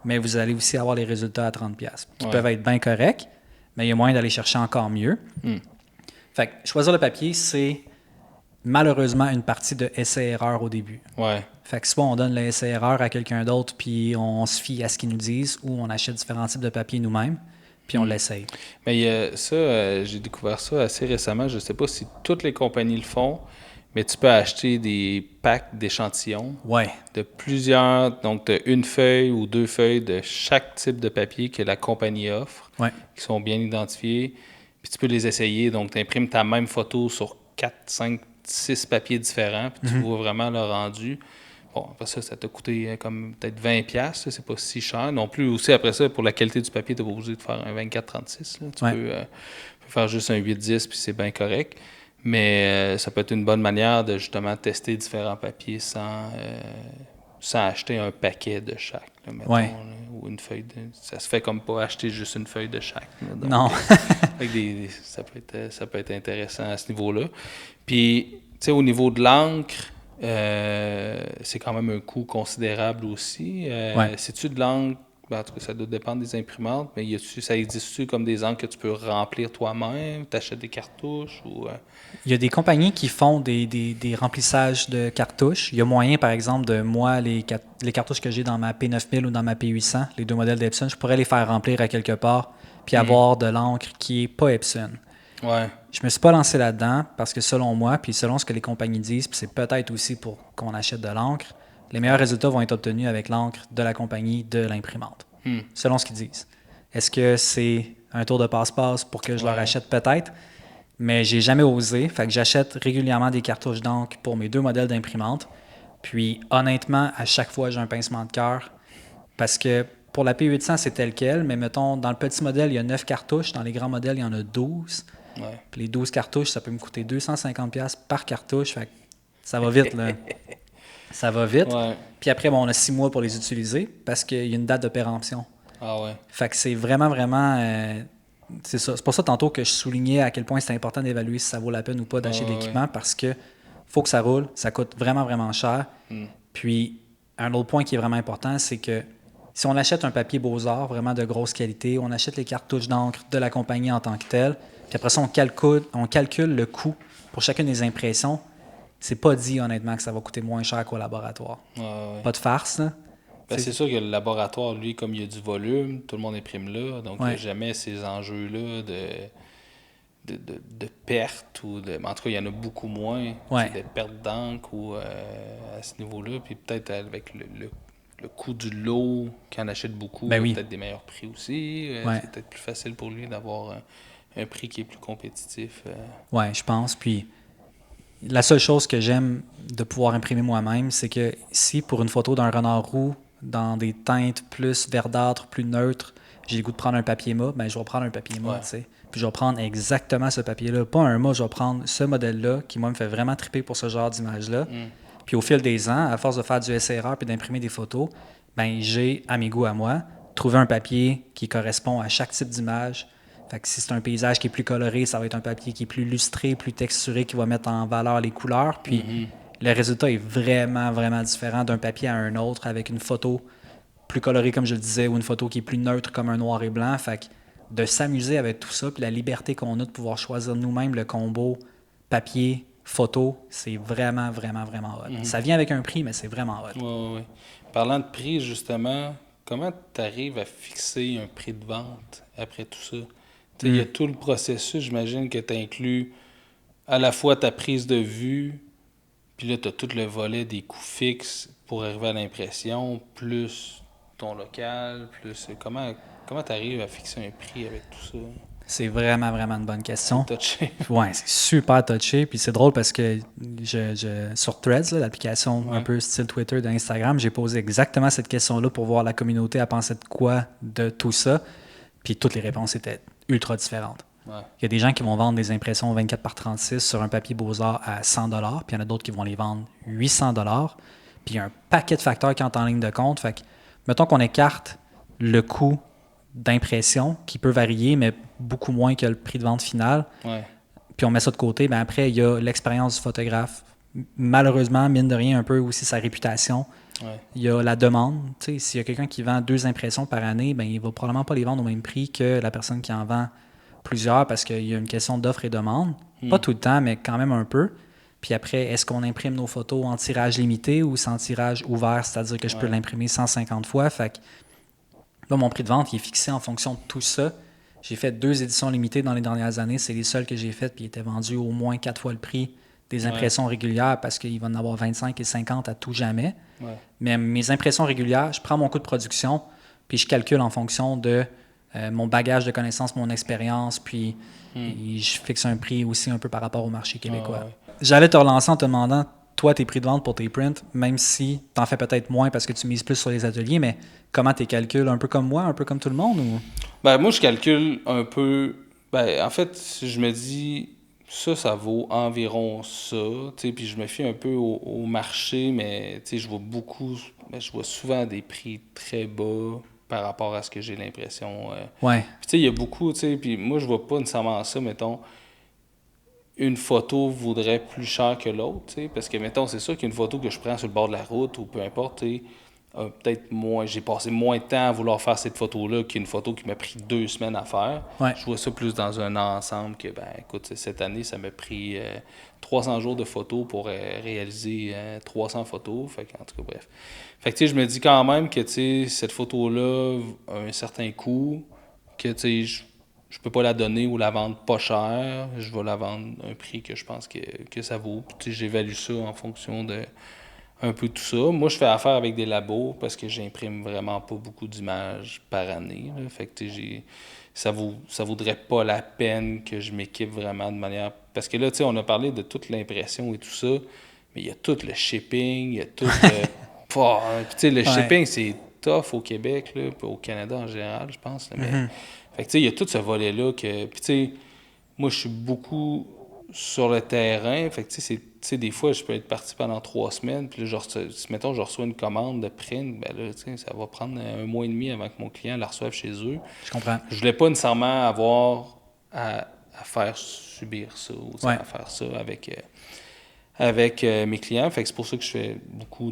Mais vous allez aussi avoir les résultats à 30$, qui peuvent être bien corrects, mais il y a moyen d'aller chercher encore mieux. Fait que choisir le papier, c'est malheureusement une partie de essai-erreur au début. Fait que soit on donne le essai-erreur à quelqu'un d'autre, puis on se fie à ce qu'ils nous disent, ou on achète différents types de papier nous-mêmes, puis on l'essaye. Mais ça, j'ai découvert ça assez récemment. Je ne sais pas si toutes les compagnies le font, mais tu peux acheter des packs d'échantillons de plusieurs. Donc, tu as une feuille ou 2 feuilles de chaque type de papier que la compagnie offre, qui sont bien identifiés. Puis tu peux les essayer. Donc, tu imprimes ta même photo sur 4, 5, 6 papiers différents, puis tu vois vraiment le rendu. Bon, après ça t'a coûté comme peut-être 20$. C'est pas si cher. Non plus, aussi, après ça, pour la qualité du papier, tu n'es pas obligé de faire un 24-36. Tu peux faire juste un 8-10, puis c'est bien correct. Mais ça peut être une bonne manière de justement tester différents papiers sans acheter un paquet de chaque, là, mettons, ou une feuille de... Ça se fait comme pas acheter juste une feuille de chaque. Là, donc, Non. ça peut être intéressant à ce niveau-là. Puis, tu sais, au niveau de l'encre, c'est quand même un coût considérable aussi. Ouais. C'est-tu de l'encre? Ben, en tout cas, ça doit dépendre des imprimantes, mais ça existe-tu comme des encres que tu peux remplir toi-même? Tu achètes des cartouches? Ou, Il y a des compagnies qui font des remplissages de cartouches. Il y a moyen, par exemple, de moi, les cartouches que j'ai dans ma P9000 ou dans ma P800, les deux modèles d'Epson, je pourrais les faire remplir à quelque part puis avoir de l'encre qui n'est pas Epson. Ouais. Je me suis pas lancé là-dedans parce que selon moi, puis selon ce que les compagnies disent, puis c'est peut-être aussi pour qu'on achète de l'encre, les meilleurs résultats vont être obtenus avec l'encre de la compagnie de l'imprimante, selon ce qu'ils disent. Est-ce que c'est un tour de passe-passe pour que je leur achète peut-être? Mais j'ai jamais osé, fait que j'achète régulièrement des cartouches d'encre pour mes deux modèles d'imprimante. Puis honnêtement, à chaque fois, j'ai un pincement de cœur parce que pour la P800, c'est tel quel, mais mettons, dans le petit modèle, il y a 9 cartouches, dans les grands modèles, il y en a 12. Ouais. Puis les 12 cartouches, ça peut me coûter 250$ par cartouche. Fait que ça va vite, là. Ça va vite. Ouais. Puis après, bon, on a 6 mois pour les utiliser parce qu'il y a une date de péremption. Ah ouais. Fait que c'est vraiment, c'est ça. C'est pour ça, tantôt, que je soulignais à quel point c'est important d'évaluer si ça vaut la peine ou pas d'acheter de l'équipement parce que faut que ça roule. Ça coûte vraiment, vraiment cher. Puis, un autre point qui est vraiment important, c'est que si on achète un papier Beaux-Arts vraiment de grosse qualité, on achète les cartouches d'encre de la compagnie en tant que telle, puis après ça, on calcule le coût pour chacune des impressions. C'est pas dit, honnêtement, que ça va coûter moins cher qu'au laboratoire. Ouais. Pas de farce, là. Ben, c'est sûr que le laboratoire, lui, comme il y a du volume, tout le monde imprime là, donc il n'y a jamais ces enjeux-là de perte ou de. En tout cas, il y en a beaucoup moins de perte d'encre ou à ce niveau-là. Puis peut-être avec le coût du lot, qui en achète beaucoup, peut-être des meilleurs prix aussi. C'est peut-être plus facile pour lui d'avoir un prix qui est plus compétitif. Oui, je pense. Puis la seule chose que j'aime de pouvoir imprimer moi-même, c'est que si pour une photo d'un renard roux, dans des teintes plus verdâtres, plus neutres, j'ai le goût de prendre un papier mat, ben je vais prendre un papier mat, tu sais. Puis je vais prendre exactement ce papier-là. Pas un mat, je vais prendre ce modèle-là qui, moi, me fait vraiment triper pour ce genre d'image-là. Puis au fil des ans, à force de faire du SRR puis d'imprimer des photos, ben j'ai, à mes goûts à moi, trouvé un papier qui correspond à chaque type d'image. Fait que si c'est un paysage qui est plus coloré, ça va être un papier qui est plus lustré, plus texturé, qui va mettre en valeur les couleurs. Puis le résultat est vraiment, vraiment différent d'un papier à un autre avec une photo plus colorée, comme je le disais, ou une photo qui est plus neutre comme un noir et blanc. Fait que de s'amuser avec tout ça, puis la liberté qu'on a de pouvoir choisir nous-mêmes le combo papier, photo, c'est vraiment, vraiment, vraiment hot. Ça vient avec un prix, mais c'est vraiment hot. Oui. Parlant de prix, justement, comment tu arrives à fixer un prix de vente après tout ça? Il y a tout le processus, j'imagine, que tu inclus à la fois ta prise de vue, puis là, tu as tout le volet des coûts fixes pour arriver à l'impression, plus ton local, plus... Comment tu arrives à fixer un prix avec tout ça? C'est vraiment, vraiment une bonne question. C'est touché. Oui, c'est super touché. Puis c'est drôle parce que sur Threads, là, l'application un peu style Twitter d'Instagram, j'ai posé exactement cette question-là pour voir la communauté à penser de quoi de tout ça. Puis toutes les réponses étaient ultra différentes. Il y a des gens qui vont vendre des impressions 24 par 36 sur un papier Beaux-Arts à 100 $, puis il y en a d'autres qui vont les vendre 800 $. Puis il y a un paquet de facteurs qui entrent en ligne de compte. Fait que, mettons qu'on écarte le coût d'impression qui peut varier, mais beaucoup moins que le prix de vente final. Puis on met ça de côté. Bien après, il y a l'expérience du photographe. Malheureusement, mine de rien, un peu aussi sa réputation. Il y a la demande. S'il y a quelqu'un qui vend 2 impressions par année, ben, il ne va probablement pas les vendre au même prix que la personne qui en vend plusieurs parce qu'il y a une question d'offre et demande. Pas tout le temps, mais quand même un peu. Puis après, est-ce qu'on imprime nos photos en tirage limité ou en tirage ouvert, c'est-à-dire que je peux l'imprimer 150 fois. Fait que là, mon prix de vente il est fixé en fonction de tout ça. J'ai fait 2 éditions limitées dans les dernières années. C'est les seules que j'ai faites, puis ils étaient vendus au moins 4 fois le prix des impressions régulières parce qu'il va en avoir 25 et 50 à tout jamais. Mais mes impressions régulières, je prends mon coût de production, puis je calcule en fonction de mon bagage de connaissances, mon expérience, puis je fixe un prix aussi un peu par rapport au marché québécois. J'allais te relancer en te demandant, toi, tes prix de vente pour tes prints, même si tu en fais peut-être moins parce que tu mises plus sur les ateliers, mais comment tu calcules? Un peu comme moi, un peu comme tout le monde? Ou? Ben, moi, je calcule un peu... Ben, en fait, je me dis, ça vaut environ ça, puis je me fie un peu au marché, mais je vois souvent des prix très bas par rapport à ce que j'ai l'impression. Ouais. Puis tu sais, il y a beaucoup, tu sais, puis moi, je vois pas nécessairement ça, mettons, une photo vaudrait plus cher que l'autre, tu sais, parce que, mettons, c'est sûr qu'une photo que je prends sur le bord de la route ou peu importe, tu sais, peut-être moins, j'ai passé moins de temps à vouloir faire cette photo-là qu'une photo qui m'a pris 2 semaines à faire. Ouais. Je vois ça plus dans un ensemble que, ben, écoute, cette année, ça m'a pris 300 jours de photos pour réaliser 300 photos. Fait qu'en tout cas, bref. Fait que, tu sais, je me dis quand même que, tu sais, cette photo-là a un certain coût, que, tu sais, je peux pas la donner ou la vendre pas cher. Je vais la vendre un prix que je pense que ça vaut. Puis, tu sais, j'évalue ça en fonction de un peu tout ça. Moi, je fais affaire avec des labos parce que j'imprime vraiment pas beaucoup d'images par année. Là. Fait que, tu sais, ça vaudrait pas la peine que je m'équipe vraiment de manière... Parce que là, tu sais, on a parlé de toute l'impression et tout ça, mais il y a tout le shipping, il y a tout le... Puis, tu sais, le shipping, c'est tough au Québec, là, puis au Canada en général, je pense. Là, mais... Fait que, tu sais, il y a tout ce volet-là que... Puis, tu sais, moi, je suis beaucoup sur le terrain. Fait que, tu sais, des fois, je peux être parti pendant 3 semaines. Puis là, mettons, je reçois une commande de print. Ben là, tu sais, ça va prendre 1 mois et demi avant que mon client la reçoive chez eux. Je comprends. Je voulais pas nécessairement avoir à faire subir ça ou à faire ça avec mes clients. Fait que c'est pour ça que je fais beaucoup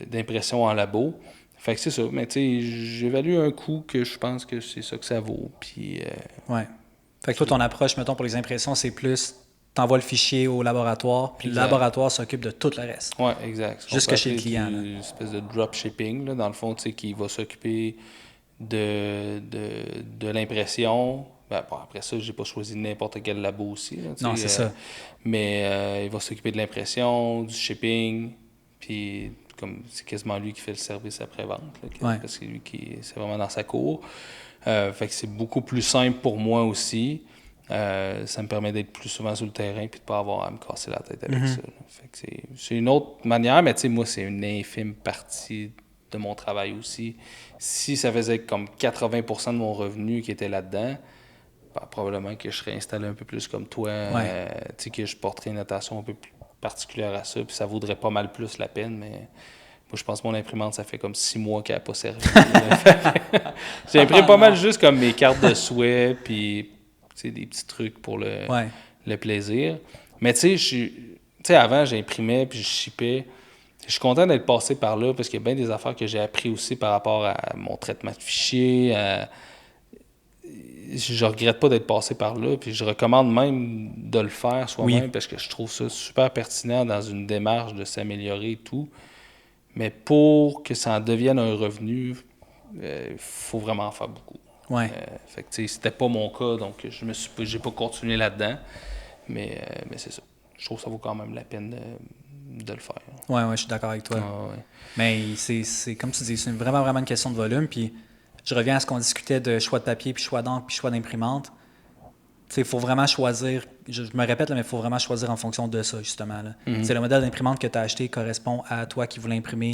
d'impressions en labo. Fait que c'est ça. Mais tu sais, j'évalue un coût que je pense que c'est ça que ça vaut. Puis... ouais. Fait que toi, ton approche, mettons, pour les impressions, c'est plus, t'envoies le fichier au laboratoire, puis le laboratoire s'occupe de tout le reste. Oui, exact. Jusque chez le client. Une espèce de dropshipping, là, dans le fond, tu sais, qui va s'occuper de l'impression. Ben, bon, après ça, j'ai pas choisi n'importe quel labo aussi. Là, non, c'est ça. Mais il va s'occuper de l'impression, du shipping, puis comme c'est quasiment lui qui fait le service après-vente, là, parce que c'est vraiment dans sa cour. Fait que c'est beaucoup plus simple pour moi aussi. Ça me permet d'être plus souvent sur le terrain et de ne pas avoir à me casser la tête avec ça. Là. Fait que c'est une autre manière, mais tu sais, moi, c'est une infime partie de mon travail aussi. Si ça faisait comme 80% de mon revenu qui était là-dedans, ben, probablement que je serais installé un peu plus comme toi, tu sais, que je porterais une attention un peu plus particulière à ça, puis ça vaudrait pas mal plus la peine, mais... Moi, je pense que mon imprimante, ça fait comme 6 mois qu'elle n'a pas servi. J'imprime pas mal juste comme mes cartes de souhait, puis des petits trucs pour le plaisir. Mais tu sais, avant, j'imprimais, puis je shippais. Je suis content d'être passé par là, parce qu'il y a bien des affaires que j'ai appris aussi par rapport à mon traitement de fichiers. Je regrette pas d'être passé par là, puis je recommande même de le faire soi-même, parce que je trouve ça super pertinent dans une démarche de s'améliorer et tout. Mais pour que ça en devienne un revenu, il faut vraiment en faire beaucoup. Ouais. Fait que, tu sais, c'était pas mon cas, donc j'ai pas continué là-dedans. Mais c'est ça. Je trouve que ça vaut quand même la peine de le faire. Ouais, je suis d'accord avec toi. Mais c'est comme tu dis, c'est vraiment une question de volume. Puis je reviens à ce qu'on discutait de choix de papier, puis choix d'encre, puis choix d'imprimante. Il faut vraiment choisir, je me répète, là, mais il faut vraiment choisir en fonction de ça, justement. Là. Mm-hmm. Le modèle d'imprimante que tu as acheté correspond à toi qui voulais imprimer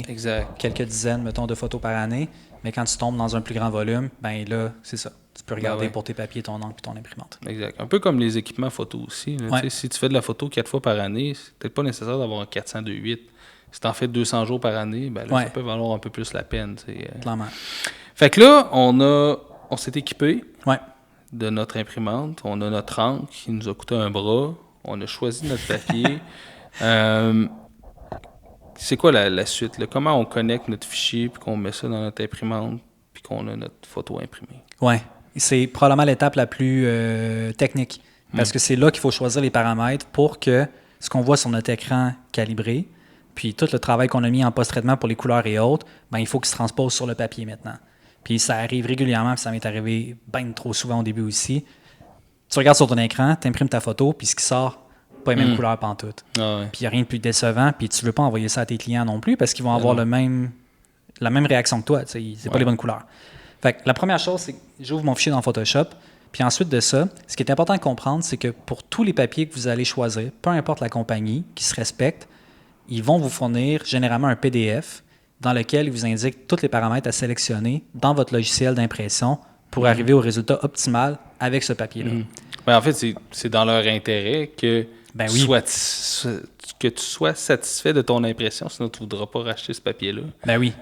quelques dizaines, mettons, de photos par année. Mais quand tu tombes dans un plus grand volume, ben là, c'est ça. Tu peux regarder pour tes papiers, ton encre et ton imprimante. Exact. Un peu comme les équipements photo aussi. Là, si tu fais de la photo 4 fois par année, c'est peut-être pas nécessaire d'avoir un 400-2.8. Si tu en fais 200 jours par année, ben là, ça peut valoir un peu plus la peine. Clairement. Fait que là, on s'est équipé. Ouais. De notre imprimante. On a notre encre qui nous a coûté un bras. On a choisi notre papier. C'est quoi la suite? Là? Comment on connecte notre fichier puis qu'on met ça dans notre imprimante puis qu'on a notre photo imprimée? Oui. C'est probablement l'étape la plus technique. Parce que c'est là qu'il faut choisir les paramètres pour que ce qu'on voit sur notre écran calibré, puis tout le travail qu'on a mis en post-traitement pour les couleurs et autres, ben, il faut qu'il se transpose sur le papier maintenant. Puis ça arrive régulièrement, puis ça m'est arrivé bien trop souvent au début aussi. Tu regardes sur ton écran, tu imprimes ta photo, puis ce qui sort, pas les mêmes couleurs pantoute. Puis il n'y a rien de plus décevant, puis tu ne veux pas envoyer ça à tes clients non plus parce qu'ils vont avoir la même réaction que toi. C'est pas les bonnes couleurs. Fait que la première chose, c'est que j'ouvre mon fichier dans Photoshop, puis ensuite de ça, ce qui est important de comprendre, c'est que pour tous les papiers que vous allez choisir, peu importe la compagnie qui se respecte, ils vont vous fournir généralement un PDF dans lequel ils vous indiquent tous les paramètres à sélectionner dans votre logiciel d'impression pour arriver au résultat optimal avec ce papier-là. Ben, en fait, c'est dans leur intérêt que que tu sois satisfait de ton impression, sinon tu ne voudras pas racheter ce papier-là. Ben oui.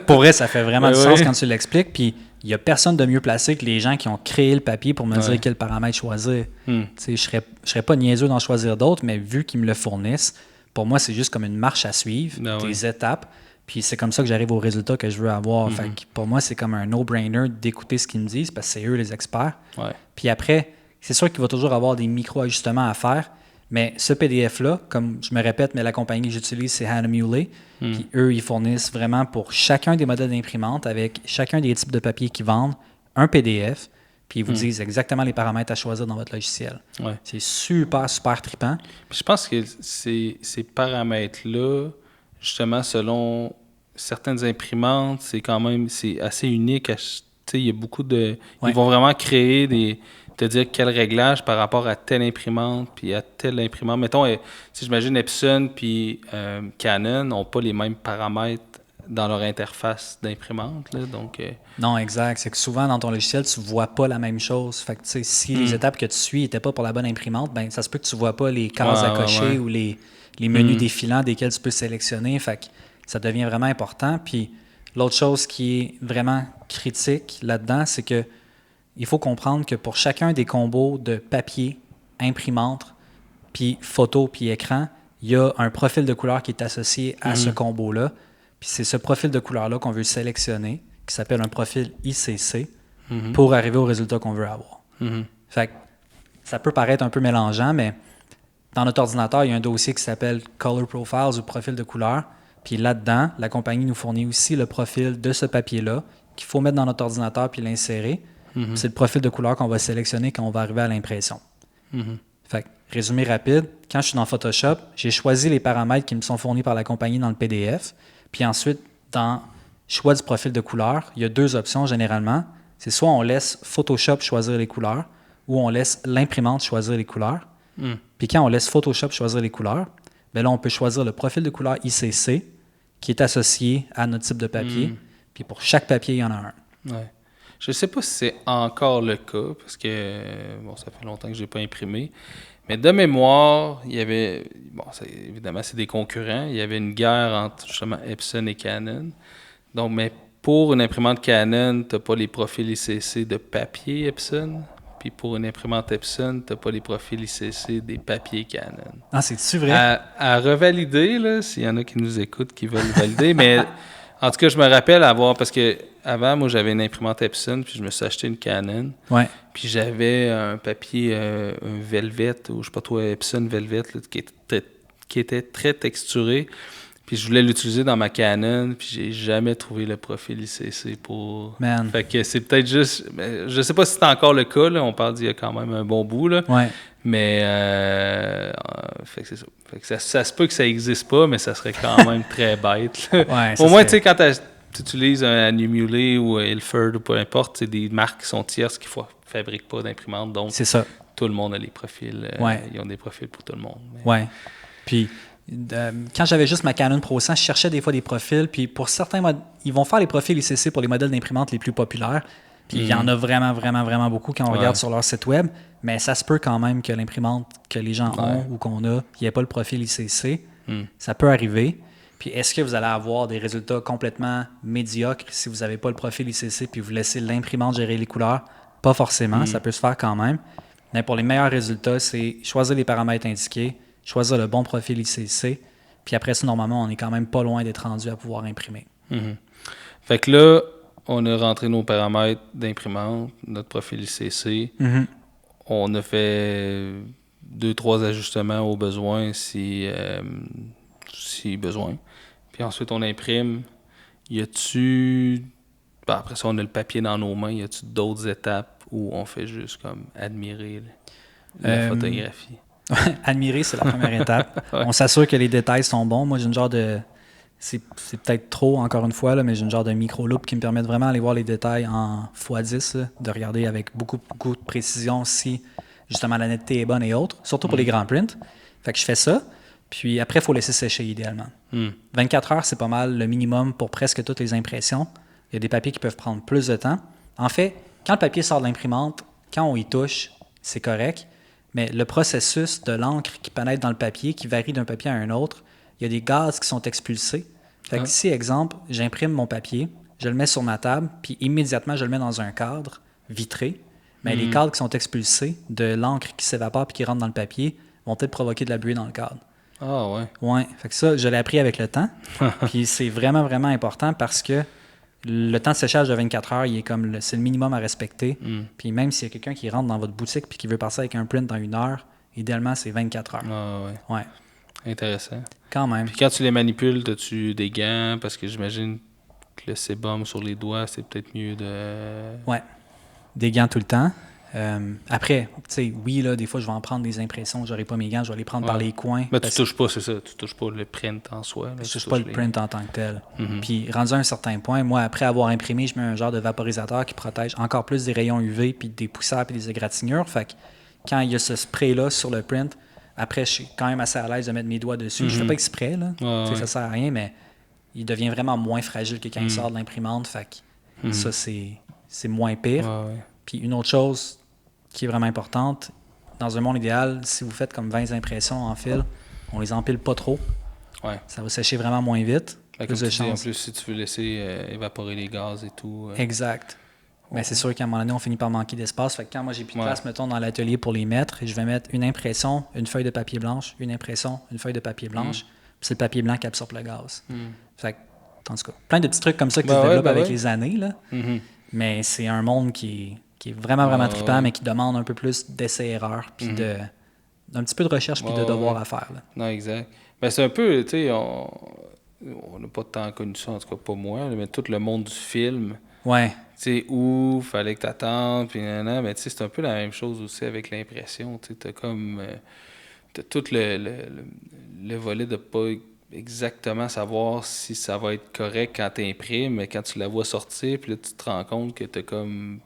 Pour vrai, ça fait vraiment du sens quand tu l'expliques. Puis il n'y a personne de mieux placé que les gens qui ont créé le papier pour me dire quel paramètre choisir. Je ne serais pas niaiseux d'en choisir d'autres, mais vu qu'ils me le fournissent, pour moi, c'est juste comme une marche à suivre, des étapes. Puis c'est comme ça que j'arrive aux résultats que je veux avoir. Fait que pour moi, c'est comme un no-brainer d'écouter ce qu'ils me disent parce que c'est eux les experts. Puis après, c'est sûr qu'il va toujours avoir des micro-ajustements à faire. Mais ce PDF-là, comme je me répète, mais la compagnie que j'utilise, c'est Hannah Muley. Puis eux, ils fournissent vraiment pour chacun des modèles d'imprimante, avec chacun des types de papier qu'ils vendent, un PDF. Puis ils vous disent exactement les paramètres à choisir dans votre logiciel. C'est super, super trippant. Puis je pense que ces paramètres-là, justement, selon certaines imprimantes, c'est assez unique. Il y a beaucoup de... Ils vont vraiment créer te dire quel réglage par rapport à telle imprimante puis à telle imprimante. Mettons, j'imagine Epson puis Canon n'ont pas les mêmes paramètres dans leur interface d'imprimante. Donc, non, exact. C'est que souvent, dans ton logiciel, tu ne vois pas la même chose. Fait que, si les étapes que tu suis n'étaient pas pour la bonne imprimante, ben ça se peut que tu ne vois pas les cases à cocher ou les menus défilants desquels tu peux sélectionner. Fait que ça devient vraiment important. Puis l'autre chose qui est vraiment critique là-dedans, c'est que il faut comprendre que pour chacun des combos de papier, imprimante, puis photo, puis écran, il y a un profil de couleur qui est associé à ce combo-là. Puis c'est ce profil de couleur-là qu'on veut sélectionner, qui s'appelle un profil ICC, pour arriver au résultat qu'on veut avoir. Fait que ça peut paraître un peu mélangeant, mais dans notre ordinateur, il y a un dossier qui s'appelle Color Profiles ou profil de couleur. Puis là-dedans, la compagnie nous fournit aussi le profil de ce papier-là qu'il faut mettre dans notre ordinateur puis l'insérer. C'est le profil de couleur qu'on va sélectionner quand on va arriver à l'impression. Fait que, résumé rapide, quand je suis dans Photoshop, j'ai choisi les paramètres qui me sont fournis par la compagnie dans le PDF. Puis ensuite, dans choix du profil de couleur, il y a deux options généralement. C'est soit on laisse Photoshop choisir les couleurs ou on laisse l'imprimante choisir les couleurs. Puis quand on laisse Photoshop choisir les couleurs, bien là, on peut choisir le profil de couleur ICC qui est associé à notre type de papier. Puis pour chaque papier, il y en a un. Je ne sais pas si c'est encore le cas, parce que ça fait longtemps que je n'ai pas imprimé. Mais de mémoire, il y avait... évidemment, c'est des concurrents. Il y avait une guerre entre, justement, Epson et Canon. Donc, mais pour une imprimante Canon, tu n'as pas les profils ICC de papier Epson. Puis pour une imprimante Epson, tu n'as pas les profils ICC des papiers Canon. Ah, c'est-tu vrai? À revalider, là, s'il y en a qui nous écoutent, qui veulent valider. Mais en tout cas, je me rappelle parce que avant, moi, j'avais une imprimante Epson, puis je me suis acheté une Canon. Puis j'avais un papier, un Velvet, ou je sais pas toi, Epson Velvet, là, qui était très texturé. Puis je voulais l'utiliser dans ma Canon, puis j'ai jamais trouvé le profil ICC pour... Fait que c'est peut-être juste... Je sais pas si c'est encore le cas, là. On parle d'il y a quand même un bon bout, là. Mais... fait que c'est ça. Fait que ça se peut que ça n'existe pas, mais ça serait quand même très bête. Au moins, tu sais, quand tu utilises un Hannah ou Ilford ou peu importe, c'est des marques qui sont tierces qui ne fabriquent pas d'imprimante. Donc, c'est ça. Tout le monde a les profils. Ils ont des profils pour tout le monde. Puis... quand j'avais juste ma Canon Pro 100, je cherchais des fois des profils. Puis pour certains ils vont faire les profils ICC pour les modèles d'imprimante les plus populaires. Puis il y en a vraiment, vraiment, vraiment beaucoup quand on regarde sur leur site web. Mais ça se peut quand même que l'imprimante que les gens ont ou qu'on a, il n'y ait pas le profil ICC. Ça peut arriver. Puis est-ce que vous allez avoir des résultats complètement médiocres si vous n'avez pas le profil ICC puis vous laissez l'imprimante gérer les couleurs? Pas forcément. Ça peut se faire quand même. Mais pour les meilleurs résultats, c'est choisir les paramètres indiqués, choisir le bon profil ICC, puis après ça, normalement, on est quand même pas loin d'être rendu à pouvoir imprimer. Fait que là, on a rentré nos paramètres d'imprimante, notre profil ICC. On a fait 2-3 ajustements au besoin si besoin. Puis ensuite, on imprime. Y a-tu... après ça, on a le papier dans nos mains. Y a-tu d'autres étapes où on fait juste comme admirer la photographie? Admirer, c'est la première étape. On s'assure que les détails sont bons. Moi, j'ai une genre de... C'est peut-être trop, encore une fois, là, mais j'ai une genre de micro-loupe qui me permet de vraiment aller voir les détails en x10, là, de regarder avec beaucoup de précision si, justement, la netteté est bonne et autres, surtout pour les grands prints. Fait que je fais ça, puis après, il faut laisser sécher idéalement. 24 heures, c'est pas mal le minimum pour presque toutes les impressions. Il y a des papiers qui peuvent prendre plus de temps. En fait, quand le papier sort de l'imprimante, quand on y touche, c'est correct. Mais le processus de l'encre qui pénètre dans le papier, qui varie d'un papier à un autre, il y a des gaz qui sont expulsés. Fait que si, exemple, j'imprime mon papier, je le mets sur ma table, puis immédiatement, je le mets dans un cadre vitré, mais les cadres qui sont expulsés de l'encre qui s'évapore puis qui rentre dans le papier vont peut-être provoquer de la buée dans le cadre. Ah ouais. Ouais. Fait que ça, je l'ai appris avec le temps. Puis c'est vraiment, vraiment important parce que le temps de séchage de 24 heures, c'est le minimum à respecter. Puis même s'il y a quelqu'un qui rentre dans votre boutique puis qui veut passer avec un print dans 1 heure, idéalement, c'est 24 heures. Ah ouais. Ouais. Intéressant. Quand même. Puis quand tu les manipules, as-tu des gants? Parce que j'imagine que le sébum sur les doigts, c'est peut-être mieux de... Ouais. Des gants tout le temps. Après, tu sais, oui, là, des fois, je vais en prendre des impressions. Je n'aurai pas mes gants, je vais les prendre par les coins. Mais tu touches pas, c'est ça. Tu touches pas le print en soi. Je touche pas le print en tant que tel. Puis, rendu à un certain point, moi, après avoir imprimé, je mets un genre de vaporisateur qui protège encore plus des rayons UV, puis des poussières, puis des égratignures. Fait que quand il y a ce spray-là sur le print, après, je suis quand même assez à l'aise de mettre mes doigts dessus. Je fais pas exprès, là. Ça sert à rien, mais il devient vraiment moins fragile que quand il sort de l'imprimante. Fait que ça, c'est moins pire. Puis une autre chose qui est vraiment importante, dans un monde idéal, si vous faites comme 20 impressions en fil, on les empile pas trop. Ouais. Ça va sécher vraiment moins vite. Comme tu dis, en plus, si tu veux laisser évaporer les gaz et tout. Exact. Mais c'est sûr qu'à un moment donné, on finit par manquer d'espace. Fait que quand moi j'ai plus de place, mettons, dans l'atelier pour les mettre, je vais mettre une impression, une feuille de papier blanche, une impression, une feuille de papier blanche, puis c'est le papier blanc qui absorbe le gaz. Fait que, en tout cas, plein de petits trucs comme ça qui se développent avec les années, là. Mais c'est un monde qui est vraiment, vraiment trippant, mais qui demande un peu plus d'essais-erreurs, puis d'un petit peu de recherche, puis de devoir à faire. Là. Non, exact. Ben, c'est un peu, tu sais, on n'a pas tant connu ça, en tout cas pas moi, mais tout le monde du film. Ouais. Tu sais, où fallait que t'attendes, puis mais tu sais, c'est un peu la même chose aussi avec l'impression. Tu sais, t'as comme... t'as tout le volet de pas exactement savoir si ça va être correct quand t'imprimes, mais quand tu la vois sortir, puis là, tu te rends compte que t'as comme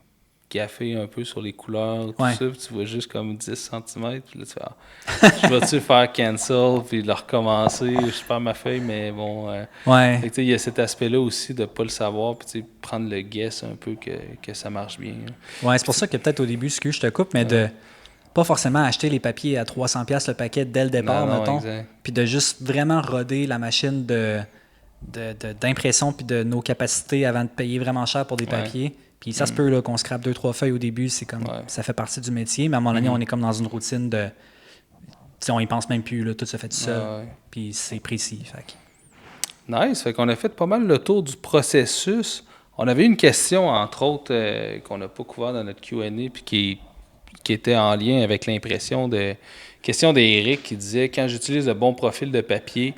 gaffé un peu sur les couleurs, tout ça, puis tu vois juste comme 10 cm, puis là, tu fais, je vais-tu faire cancel, puis le recommencer, je perds ma feuille, mais bon... il y a cet aspect-là aussi de pas le savoir, puis prendre le guess un peu que ça marche bien. Là. Ouais, c'est pour ça que peut-être au début, je te coupe, mais de pas forcément acheter les papiers à 300$ le paquet dès le départ, mettons, puis de juste vraiment roder la machine d'impression puis de nos capacités avant de payer vraiment cher pour des papiers. Puis ça se peut là, qu'on scrape 2-3 feuilles au début, c'est comme ça fait partie du métier, mais à un moment donné, on est comme dans une routine de... on y pense même plus, là, tout se fait tout seul, puis c'est précis. Fait que... Nice, fait qu'on a fait pas mal le tour du processus. On avait une question, entre autres, qu'on n'a pas couvert dans notre Q&A, puis qui était en lien avec l'impression question d'Éric qui disait « Quand j'utilise de bons profils de papier,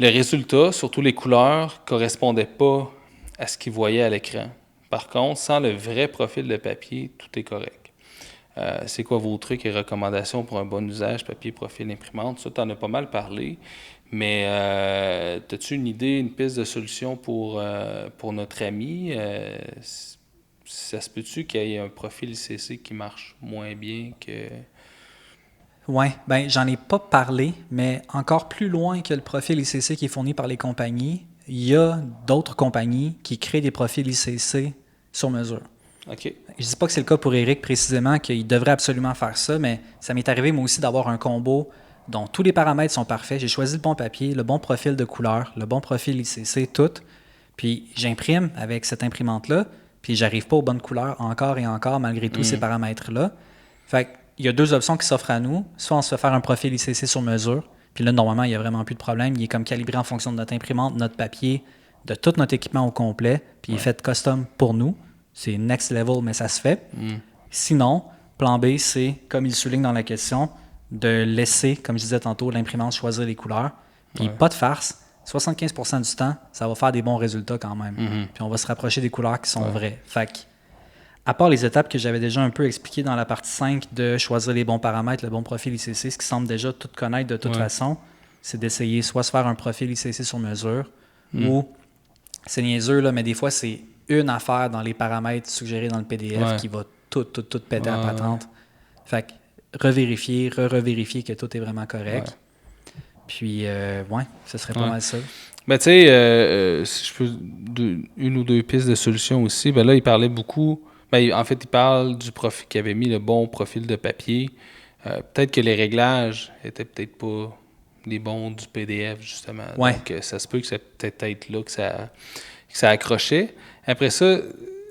le résultat, surtout les couleurs, correspondait pas à ce qu'il voyait à l'écran. Par contre, sans le vrai profil de papier, tout est correct. C'est quoi vos trucs et recommandations pour un bon usage papier, profil, imprimante? Ça, tu en as pas mal parlé. Mais as-tu une idée, une piste de solution pour notre ami? Ça se peut-tu qu'il y ait un profil ICC qui marche moins bien que... Oui, ben j'en ai pas parlé, mais encore plus loin que le profil ICC qui est fourni par les compagnies, il y a d'autres compagnies qui créent des profils ICC sur mesure. OK. Je dis pas que c'est le cas pour Éric précisément, qu'il devrait absolument faire ça, mais ça m'est arrivé moi aussi d'avoir un combo dont tous les paramètres sont parfaits. J'ai choisi le bon papier, le bon profil de couleur, le bon profil ICC, tout. Puis j'imprime avec cette imprimante-là, puis j'arrive pas aux bonnes couleurs encore et encore malgré tous ces paramètres-là. Fait qu'il y a 2 options qui s'offrent à nous. Soit on se fait faire un profil ICC sur mesure, puis là, normalement, il n'y a vraiment plus de problème. Il est comme calibré en fonction de notre imprimante, notre papier, de tout notre équipement au complet, puis il est fait custom pour nous. C'est next level, mais ça se fait. Sinon, plan B, c'est, comme il souligne dans la question, de laisser, comme je disais tantôt, l'imprimante choisir les couleurs. Puis pas de farce. 75% du temps, ça va faire des bons résultats quand même. Puis on va se rapprocher des couleurs qui sont vraies. Fait que, à part les étapes que j'avais déjà un peu expliquées dans la partie 5 de choisir les bons paramètres, le bon profil ICC, ce qui semble déjà tout connaître de toute façon, c'est d'essayer soit se faire un profil ICC sur mesure ou, c'est niaiseux, là, mais des fois, c'est une affaire dans les paramètres suggérés dans le PDF qui va tout péter à patente. Fait que revérifier, revérifier que tout est vraiment correct. Puis, ce serait pas mal ça. Ben, tu sais, si je peux, une ou deux pistes de solutions aussi, ben là, il parlait beaucoup... Ben, en fait, il parle du profil qu'il avait mis, le bon profil de papier. Peut-être que les réglages étaient peut-être pas les bons du PDF, justement. Ouais. Donc, ça se peut que c'est peut-être là que ça accrochait. Après ça,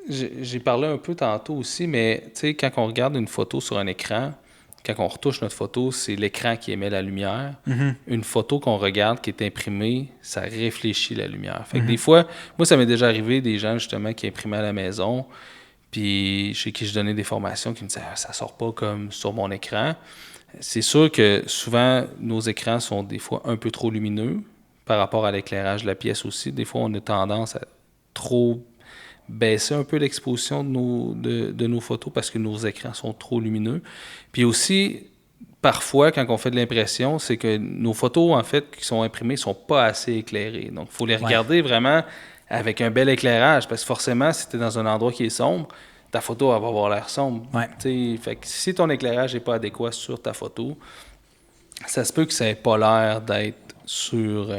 j'ai parlé un peu tantôt aussi, mais tu sais, quand on regarde une photo sur un écran, quand on retouche notre photo, c'est l'écran qui émet la lumière. Mm-hmm. Une photo qu'on regarde qui est imprimée, ça réfléchit la lumière. Fait que des fois, moi, ça m'est déjà arrivé des gens, justement, qui imprimaient à la maison, puis chez qui je donnais des formations, qui me disaient « ça sort pas comme sur mon écran ». C'est sûr que souvent, nos écrans sont des fois un peu trop lumineux par rapport à l'éclairage de la pièce aussi. Des fois, on a tendance à trop baisser un peu l'exposition de nos photos parce que nos écrans sont trop lumineux. Puis aussi, parfois, quand on fait de l'impression, c'est que nos photos, en fait, qui sont imprimées, ne sont pas assez éclairées. Donc, il faut les regarder vraiment avec un bel éclairage parce que forcément, si tu es dans un endroit qui est sombre, ta photo elle va avoir l'air sombre. Fait que si ton éclairage n'est pas adéquat sur ta photo, ça se peut que ça n'ait pas l'air d'être sur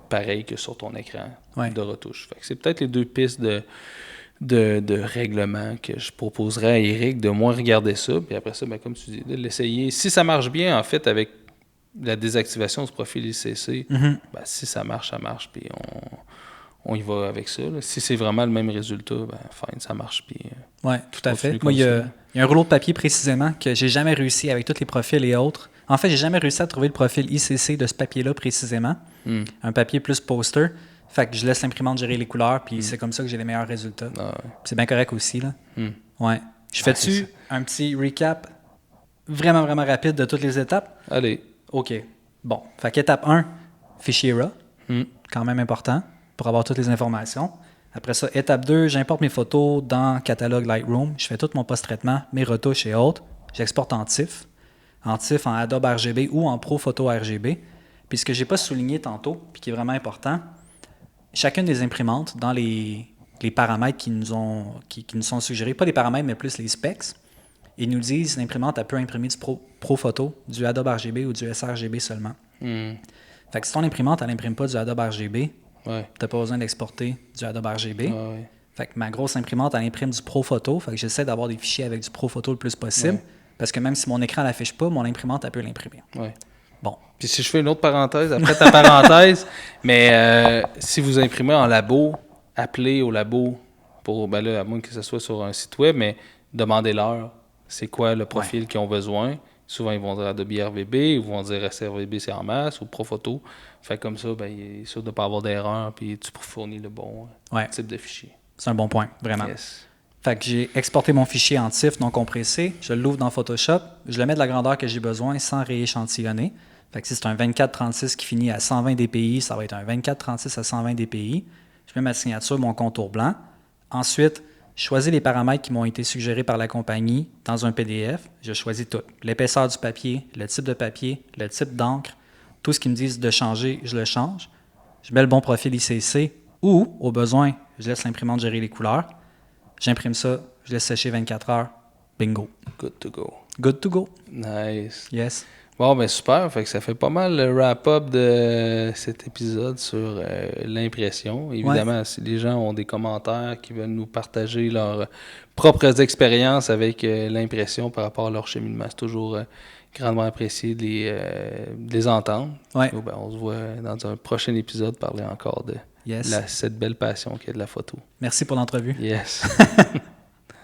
pareil que sur ton écran de retouche. Fait que c'est peut-être les deux pistes de règlement que je proposerais à Eric de moins regarder ça. Puis après ça, ben, comme tu dis, de l'essayer. Si ça marche bien, en fait, avec la désactivation du profil ICC, ben, si ça marche, puis on y va avec ça. Là. Si c'est vraiment le même résultat, ben fine, ça marche. Puis, oui, tout à fait. Moi, il y a un rouleau de papier précisément que j'ai jamais réussi avec tous les profils et autres. En fait, j'ai jamais réussi à trouver le profil ICC de ce papier-là précisément. Un papier plus poster. Fait que je laisse l'imprimante gérer les couleurs, puis c'est comme ça que j'ai les meilleurs résultats. C'est bien correct aussi, là. Ouais. Je fais-tu un petit recap vraiment, vraiment rapide de toutes les étapes? Allez. OK. Bon. Fait qu'étape 1, fichier RAW. Quand même important pour avoir toutes les informations. Après ça, étape 2, j'importe mes photos dans Catalogue Lightroom. Je fais tout mon post-traitement, mes retouches et autres. J'exporte en TIFF. En TIFF, en Adobe RGB ou en Pro Photo RGB. Puis ce que je n'ai pas souligné tantôt, puis qui est vraiment important, chacune des imprimantes, dans les paramètres qui nous sont suggérés, pas les paramètres, mais plus les specs, ils nous disent l'imprimante, elle peut imprimer du Pro Photo, du Adobe RGB ou du sRGB seulement. Fait que si ton imprimante, elle n'imprime pas du Adobe RGB, tu n'as pas besoin d'exporter du Adobe RGB. Fait que ma grosse imprimante, elle imprime du Pro Photo. Fait que j'essaie d'avoir des fichiers avec du Pro Photo le plus possible. Parce que même si mon écran ne l'affiche pas, mon imprimante, elle peut l'imprimer. Bon. Puis si je fais une autre parenthèse, après ta parenthèse, mais si vous imprimez en labo, appelez au labo pour, ben là, à moins que ce soit sur un site web, mais demandez-leur c'est quoi le profil qu'ils ont besoin. Souvent, ils vont dire Adobe RVB, ils vont dire sRVB, c'est en masse, ou ProPhoto. Fait comme ça, ben, il est sûr de ne pas avoir d'erreur, puis tu fournis le bon type de fichier. C'est un bon point, vraiment. Fait que j'ai exporté mon fichier en TIFF non compressé, je l'ouvre dans Photoshop, je le mets de la grandeur que j'ai besoin sans rééchantillonner. Fait que si c'est un 24-36 qui finit à 120 dpi, ça va être un 24-36 à 120 dpi. Je mets ma signature, mon contour blanc. Ensuite, je choisis les paramètres qui m'ont été suggérés par la compagnie dans un PDF. Je choisis tout. L'épaisseur du papier, le type de papier, le type d'encre, tout ce qu'ils me disent de changer, je le change. Je mets le bon profil ICC ou, au besoin, je laisse l'imprimante gérer les couleurs. J'imprime ça, je laisse sécher 24 heures. Bingo. Good to go. Good to go. Nice. Yes. Bon, ben super. Fait que ça fait pas mal le wrap-up de cet épisode sur l'impression. Évidemment, si les gens ont des commentaires qui veulent nous partager leurs propres expériences avec l'impression par rapport à leur cheminement, c'est toujours grandement apprécié de les entendre. Ouais. Donc, ben, on se voit dans un prochain épisode parler encore de cette belle passion qui est de la photo. Merci pour l'entrevue. Yes.